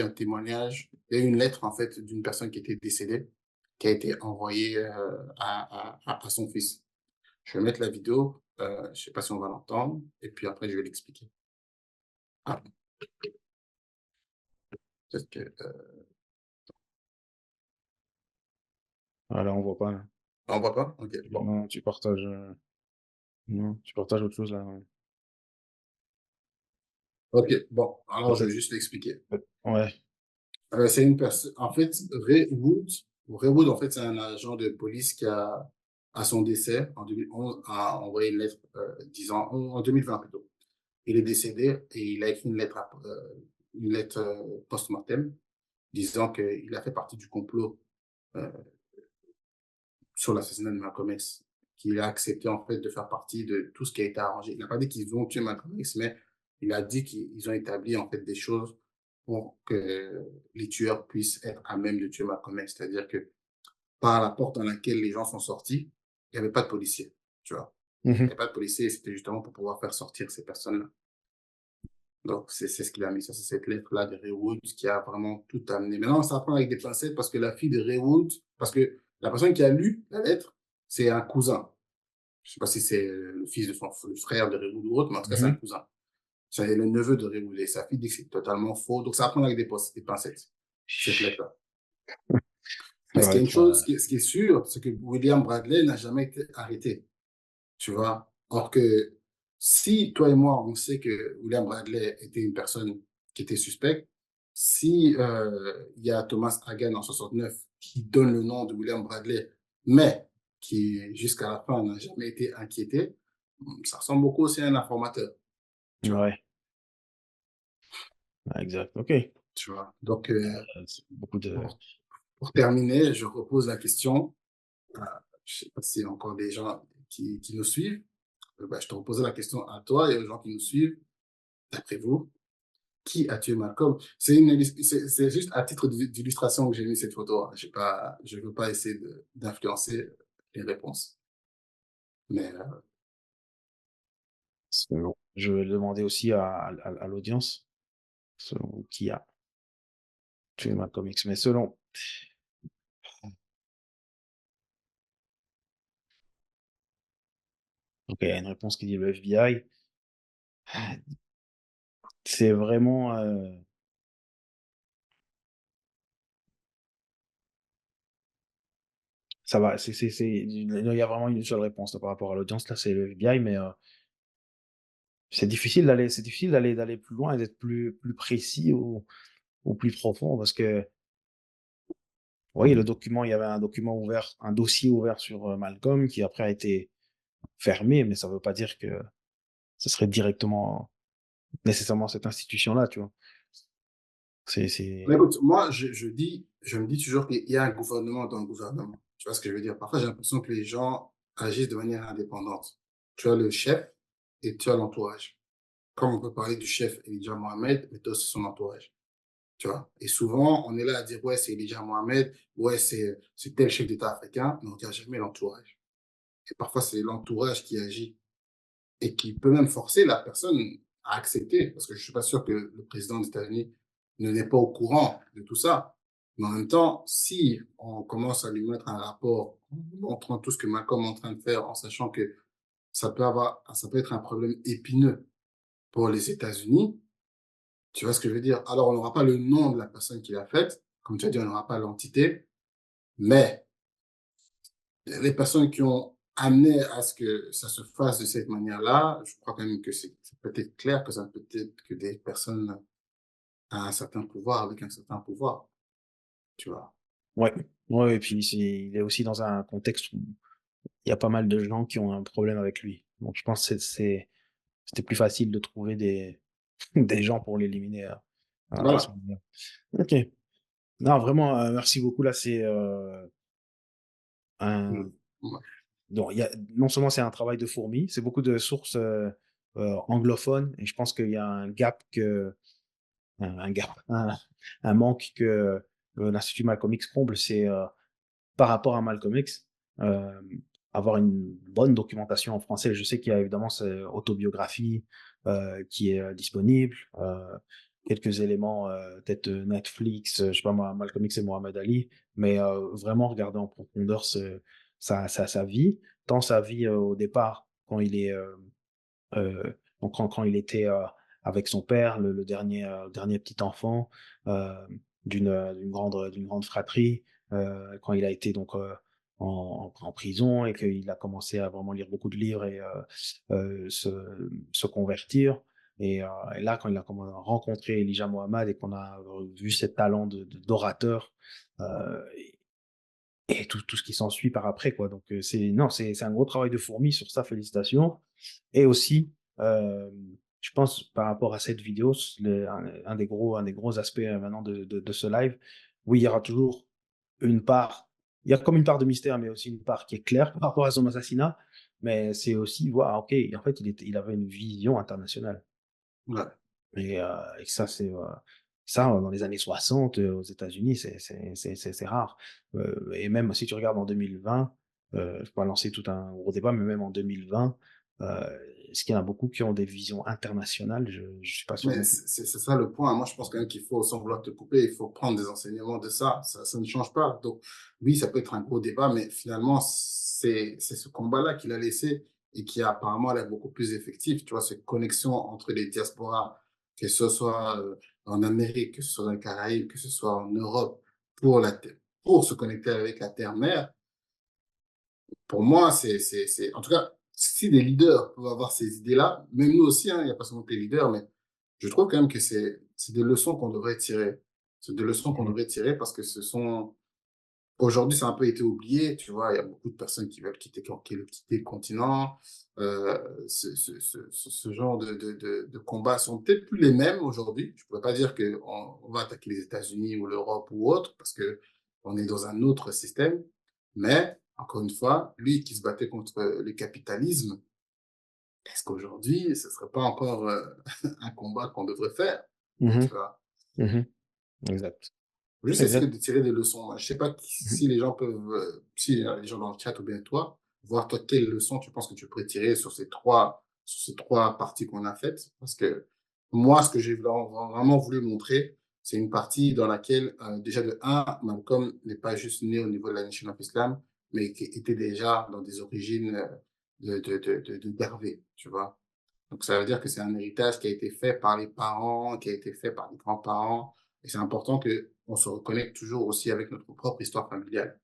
un témoignage, il y a eu une lettre en fait d'une personne qui était décédée, qui a été envoyée à son fils. Je vais mettre la vidéo, je ne sais pas si on va l'entendre, et puis après je vais l'expliquer. Ah, peut-être que, Voilà, on voit pas là. on voit pas? Ok, bon. Non, tu partages, non, tu partages autre chose là, ouais. Ok, bon, alors Bah, je vais juste l'expliquer. ouais. C'est une personne, en fait, Ray Wood, en fait, c'est un agent de police qui a, à son décès, en 2011, a envoyé une lettre disant, en 2020 plutôt. Il est décédé et il a écrit une lettre post-mortem disant qu'il a fait partie du complot euh, sur l'assassinat de Malcolm X, qu'il a accepté en fait de faire partie de tout ce qui a été arrangé. Il n'a pas dit qu'ils ont tué Malcolm X, mais il a dit qu'ils ont établi en fait des choses pour que les tueurs puissent être à même de tuer Malcolm X. C'est-à-dire que par la porte dans laquelle les gens sont sortis, il n'y avait pas de policiers, tu vois. Il n'y avait Mmh. pas de policiers, c'était justement pour pouvoir faire sortir ces personnes-là. Donc, c'est ce qu'il a mis. Ça, c'est cette lettre-là de Ray Wood qui a vraiment tout amené. Maintenant, ça prend avec des pincettes parce que la fille de Ray Wood, parce que la personne qui a lu la lettre, c'est un cousin. Je ne sais pas si c'est le fils de le frère de Ray Wood ou autre, mais en tout cas, c'est un Mmh. cousin. C'est le neveu de Ray Wood. Et sa fille dit que c'est totalement faux. Donc, ça prend avec des pincettes, cette lettre-là. Mais Ça ce va qui est une être, chose, ce qui est sûr, c'est que William Bradley n'a jamais été arrêté. Tu vois. Or que si toi et moi, on sait que William Bradley était une personne qui était suspecte, si il y a Thomas Hagen en 69 qui donne le nom de William Bradley, mais qui jusqu'à la fin n'a jamais été inquiété, ça ressemble beaucoup aussi à un informateur, tu vois. ouais, ouais, exact. OK. Tu vois. Donc, C'est beaucoup de pour, pour terminer, je repose la question. Euh, je ne sais pas s'il y a encore des gens qui nous suivent. Ben, je te repose la question à toi et aux gens qui nous suivent. D'après vous, qui a tué Malcolm? C'est juste à titre d'illustration que j'ai mis cette photo, hein. Je ne veux pas essayer d'influencer les réponses. Mais selon je vais le demander aussi à l'audience, selon qui a tué Malcolm X, mais selon OK, il y a une réponse qui dit le FBI. C'est vraiment, ça va, il y a vraiment une seule réponse là, par rapport à l'audience, là, c'est le FBI, mais c'est difficile d'aller plus loin et d'être plus précis ou plus profond parce que, oui, le document il y avait un document ouvert, un dossier ouvert sur, Malcolm qui après a été fermé, mais ça veut pas dire que ce serait directement nécessairement cette institution-là, tu vois? mais C'est écoute, moi, je me dis toujours qu'il y a un gouvernement dans le gouvernement. Tu vois ce que je veux dire? Parfois, j'ai l'impression que les gens agissent de manière indépendante. Tu as le chef et tu as l'entourage. Comme on peut parler du chef Elijah Mohamed, mais tu as aussi son entourage. Tu vois. Et souvent, on est là à dire, ouais, c'est Elijah Mohamed, ouais, c'est tel chef d'État africain, mais on ne regarde jamais l'entourage. Et parfois, c'est l'entourage qui agit et qui peut même forcer la personne à accepter, parce que je ne suis pas sûr que le président des États-Unis ne n'est pas au courant de tout ça. Mais en même temps, si on commence à lui mettre un rapport montrant tout ce que Malcolm est en train de faire, en sachant que ça peut être un problème épineux pour les États-Unis, tu vois ce que je veux dire? Alors, on n'aura pas le nom de la personne qui l'a faite, comme tu as dit, on n'aura pas l'entité, mais les personnes qui ont amené à ce que ça se fasse de cette manière-là, je crois quand même que c'est peut-être clair que ça peut être que des personnes à un certain pouvoir avec un certain pouvoir, tu vois. ouais, ouais et puis il est aussi dans un contexte où il y a pas mal de gens qui ont un problème avec lui. Donc je pense que c'était plus facile de trouver des des gens pour l'éliminer à ce Voilà. moment-là. OK. Non, vraiment, merci beaucoup. Là, c'est, un Mm. Ouais. donc il y a non seulement c'est un travail de fourmi, c'est beaucoup de sources, anglophones et je pense qu'il y a un gap un gap, un manque que, l'Institut Malcolm X comble, c'est, par rapport à Malcolm X. euh, avoir une bonne documentation en français. Je sais qu'il y a évidemment cette autobiographie qui est disponible, quelques éléments, peut-être Netflix, je sais pas moi, Malcolm X et Mohamed Ali, mais vraiment regarder en profondeur sa vie, tant sa vie au départ, quand il est donc quand il était avec son père, le dernier petit enfant d'une grande fratrie, quand il a été donc en prison et qu'il a commencé à vraiment lire beaucoup de livres et se convertir. Et là, quand il a rencontré Elijah Muhammad et qu'on a vu ses talents d'orateur, euh, et tout ce qui s'ensuit par après, quoi. Donc, non, c'est un gros travail de fourmi sur ça, félicitations. Et aussi, euh, je pense, par rapport à cette vidéo, un des gros aspects maintenant de ce live, oui, il y aura toujours une part, il y a comme une part de mystère, mais aussi une part qui est claire par rapport à son assassinat, mais c'est aussi voir, ok, en fait, il avait une vision internationale. Ouais. Et ça, ça, dans les années 60, aux États-Unis, c'est rare. Et même si tu regardes en 2020, je ne vais pas lancer tout un gros débat, mais même en 2020, est-ce qu'il y en a beaucoup qui ont des visions internationales? Je ne suis pas sûr Mais non plus. c'est ça le point. Moi, je pense quand même qu'il faut, sans vouloir te couper, il faut prendre des enseignements de ça. Ça ne change pas. Donc, oui, ça peut être un gros débat, mais finalement, c'est ce combat-là qu'il a laissé et qui a apparemment l'air beaucoup plus effectif. Tu vois, cette connexion entre les diasporas, que ce soit en Amérique, que ce soit dans les Caraïbes, que ce soit en Europe, pour se connecter avec la terre-mère. Pour moi, en tout cas, si des leaders peuvent avoir ces idées-là, même nous aussi, hein, il n'y a pas seulement que les leaders, mais je trouve quand même que c'est des leçons qu'on devrait tirer. C'est des leçons qu'on Mhm. devrait tirer parce que aujourd'hui, ça a un peu été oublié, tu vois, il y a beaucoup de personnes qui veulent quitter le continent. Ce genre de combats sont peut-être plus les mêmes aujourd'hui. Je ne pourrais pas dire qu'on va attaquer les États-Unis ou l'Europe ou autre parce que on est dans un autre système. Mais, encore une fois, lui qui se battait contre le capitalisme, est-ce qu'aujourd'hui, ce ne serait pas encore un combat qu'on devrait faire? Tu Mhm. vois? Mhm. Exact. Juste essayer Exact. de tirer des leçons. Moi, je sais pas Mhm. si les gens peuvent, si les gens dans le chat ou bien toi, voir toi quelles leçons tu penses que tu pourrais tirer sur ces trois parties qu'on a faites. Parce que moi, ce que j'ai vraiment voulu montrer, c'est une partie dans laquelle, déjà de un, Malcolm n'est pas juste né au niveau de la Nation of Islam, mais qui était déjà dans des origines d'Hervé, tu vois. Donc, ça veut dire que c'est un héritage qui a été fait par les parents, qui a été fait par les grands-parents. Et c'est important qu'on se reconnecte toujours aussi avec notre propre histoire familiale.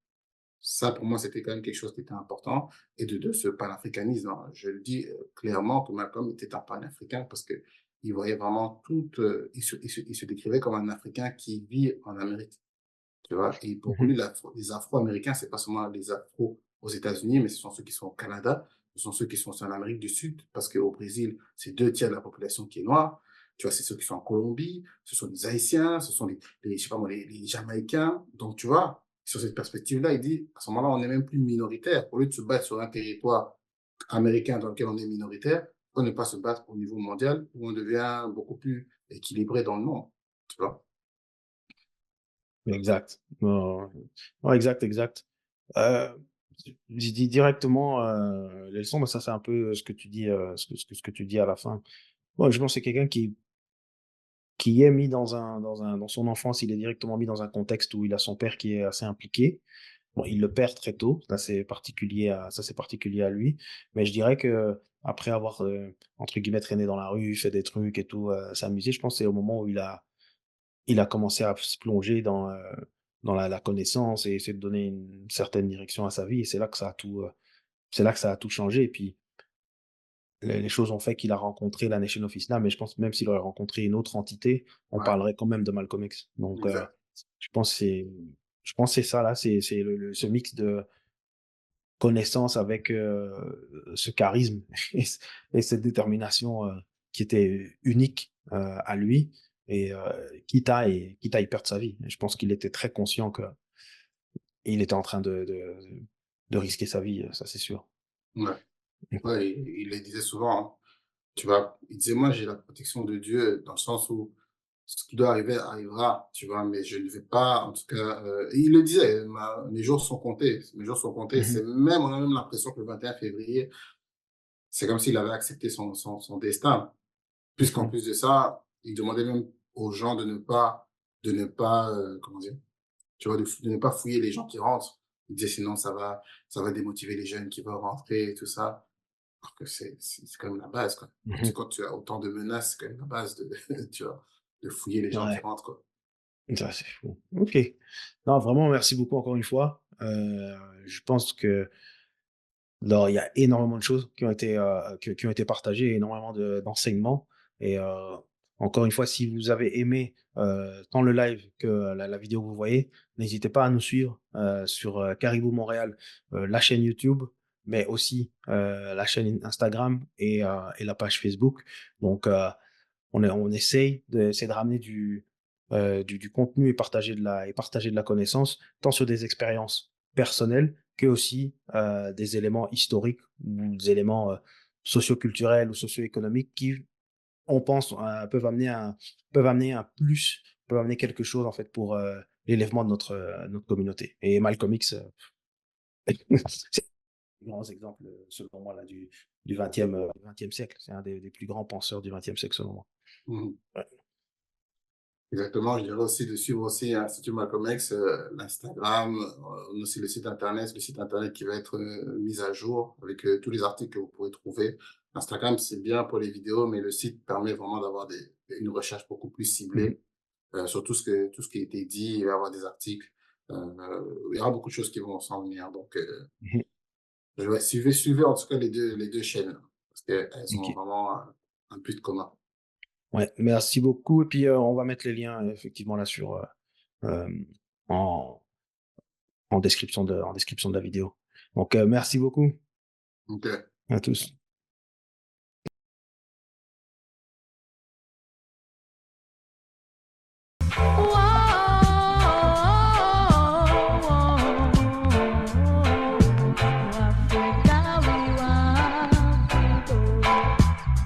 Ça, pour moi, c'était quand même quelque chose qui était important. Et de deux, ce panafricanisme, hein, je le dis clairement que Malcolm était un panafricain parce que il voyait vraiment tout, il se décrivait comme un Africain qui vit en Amérique. Tu vois, et pour Mhm. lui, les Afro-Américains, c'est pas seulement les Afro aux États-Unis, mais ce sont ceux qui sont au Canada, ce sont ceux qui sont en Amérique du Sud, parce qu'au Brésil, c'est 2 tiers de la population qui est noire. Tu vois, c'est ceux qui sont en Colombie, ce sont les Haïtiens, ce sont je sais pas moi, les Jamaïcains. Donc, tu vois, sur cette perspective-là, il dit, à ce moment-là, on n'est même plus minoritaire. Au lieu de se battre sur un territoire américain dans lequel on est minoritaire, on ne pas se battre au niveau mondial où on devient beaucoup plus équilibré dans le monde. Tu vois? Exact. Ouais, exact, exact. Euh, je dis directement les leçons, mais ça c'est un peu ce que tu dis, ce que tu dis à la fin. Moi, je pense que c'est quelqu'un qui est mis dans son enfance, il est directement mis dans un contexte où il a son père qui est assez impliqué. Bon, il le perd très tôt, ça c'est particulier à lui. Mais je dirais que après avoir entre guillemets traîné dans la rue, fait des trucs et tout, s'amuser, je pense que c'est au moment où il a commencé à se plonger dans la connaissance et essayer de donner une certaine direction à sa vie. Et c'est là que ça a tout, c'est là que ça a tout changé. Et puis, les choses ont fait qu'il a rencontré la Nation of Islam. Mais je pense que même s'il aurait rencontré une autre entité, on Ouais, parlerait quand même de Malcolm X. Donc, exact. je pense que je pense que c'est ça là, c'est ce mix de connaissance avec ce charisme et cette détermination qui était unique à lui et quitte à y perdre sa vie. Et je pense qu'il était très conscient qu'il était en train de risquer sa vie, ça c'est sûr. Ouais. Ouais, il le disait souvent, hein. Tu vois, il disait, moi, j'ai la protection de Dieu dans le sens où ce qui doit arriver arrivera, tu vois? Mais je ne vais pas, en tout cas, il le disait: «Ma mes jours sont comptés, mes jours sont comptés». Mmh. C'est même on a même l'impression que le 21 février, c'est comme s'il avait accepté son destin. Puisqu'en Mmh. plus de ça, il demandait même aux gens de ne pas, comment dire? Tu vois? De ne pas fouiller les gens qui rentrent. Il disait: «Sinon ça va démotiver les jeunes qui veulent rentrer et tout ça». Alors que c'est quand même la base, quoi. Mmh. Quand tu as autant de menaces, c'est quand même la base de tu vois? De fouiller les gens qui Ouais, rentrent, quoi. ça c'est fou. OK. Non, vraiment merci beaucoup encore une fois. Je pense que alors, il y a énormément de choses qui ont été, qui ont été partagées, énormément d'enseignements et encore une fois, si vous avez aimé, tant le live que la vidéo que vous voyez, n'hésitez pas à nous suivre, sur, Caribou Montréal, la chaîne YouTube, mais aussi, la chaîne Instagram et la page Facebook. Donc on essaye de ramener du contenu et partager de la connaissance, tant sur des expériences personnelles que aussi des éléments historiques ou des éléments socioculturels ou socio-économiques qui, on pense, peuvent amener quelque chose en fait pour l'élèvement de notre communauté. Et Malcolm X, c'est un grand exemple, selon moi, là, du 20e siècle. C'est un des plus grands penseurs du 20e siècle, selon moi. Mmh. Ouais. Exactement, je dirais aussi de suivre aussi l'Institut Malcolm X, l'Instagram, aussi le site internet qui va être, mis à jour avec, tous les articles que vous pourrez trouver. Instagram, c'est bien pour les vidéos, mais le site permet vraiment d'avoir une recherche beaucoup plus Mhm. ciblée, sur tout ce qui a été dit. Il va y avoir des articles, il y aura beaucoup de choses qui vont s'en venir. Donc, Mhm. suivez en tout cas les deux chaînes, parce qu'elles ont Ok. vraiment un but commun. Ouais, merci beaucoup. Et puis, on va mettre les liens, effectivement, là, en, en description de la vidéo. Donc, merci beaucoup Donc, à tous.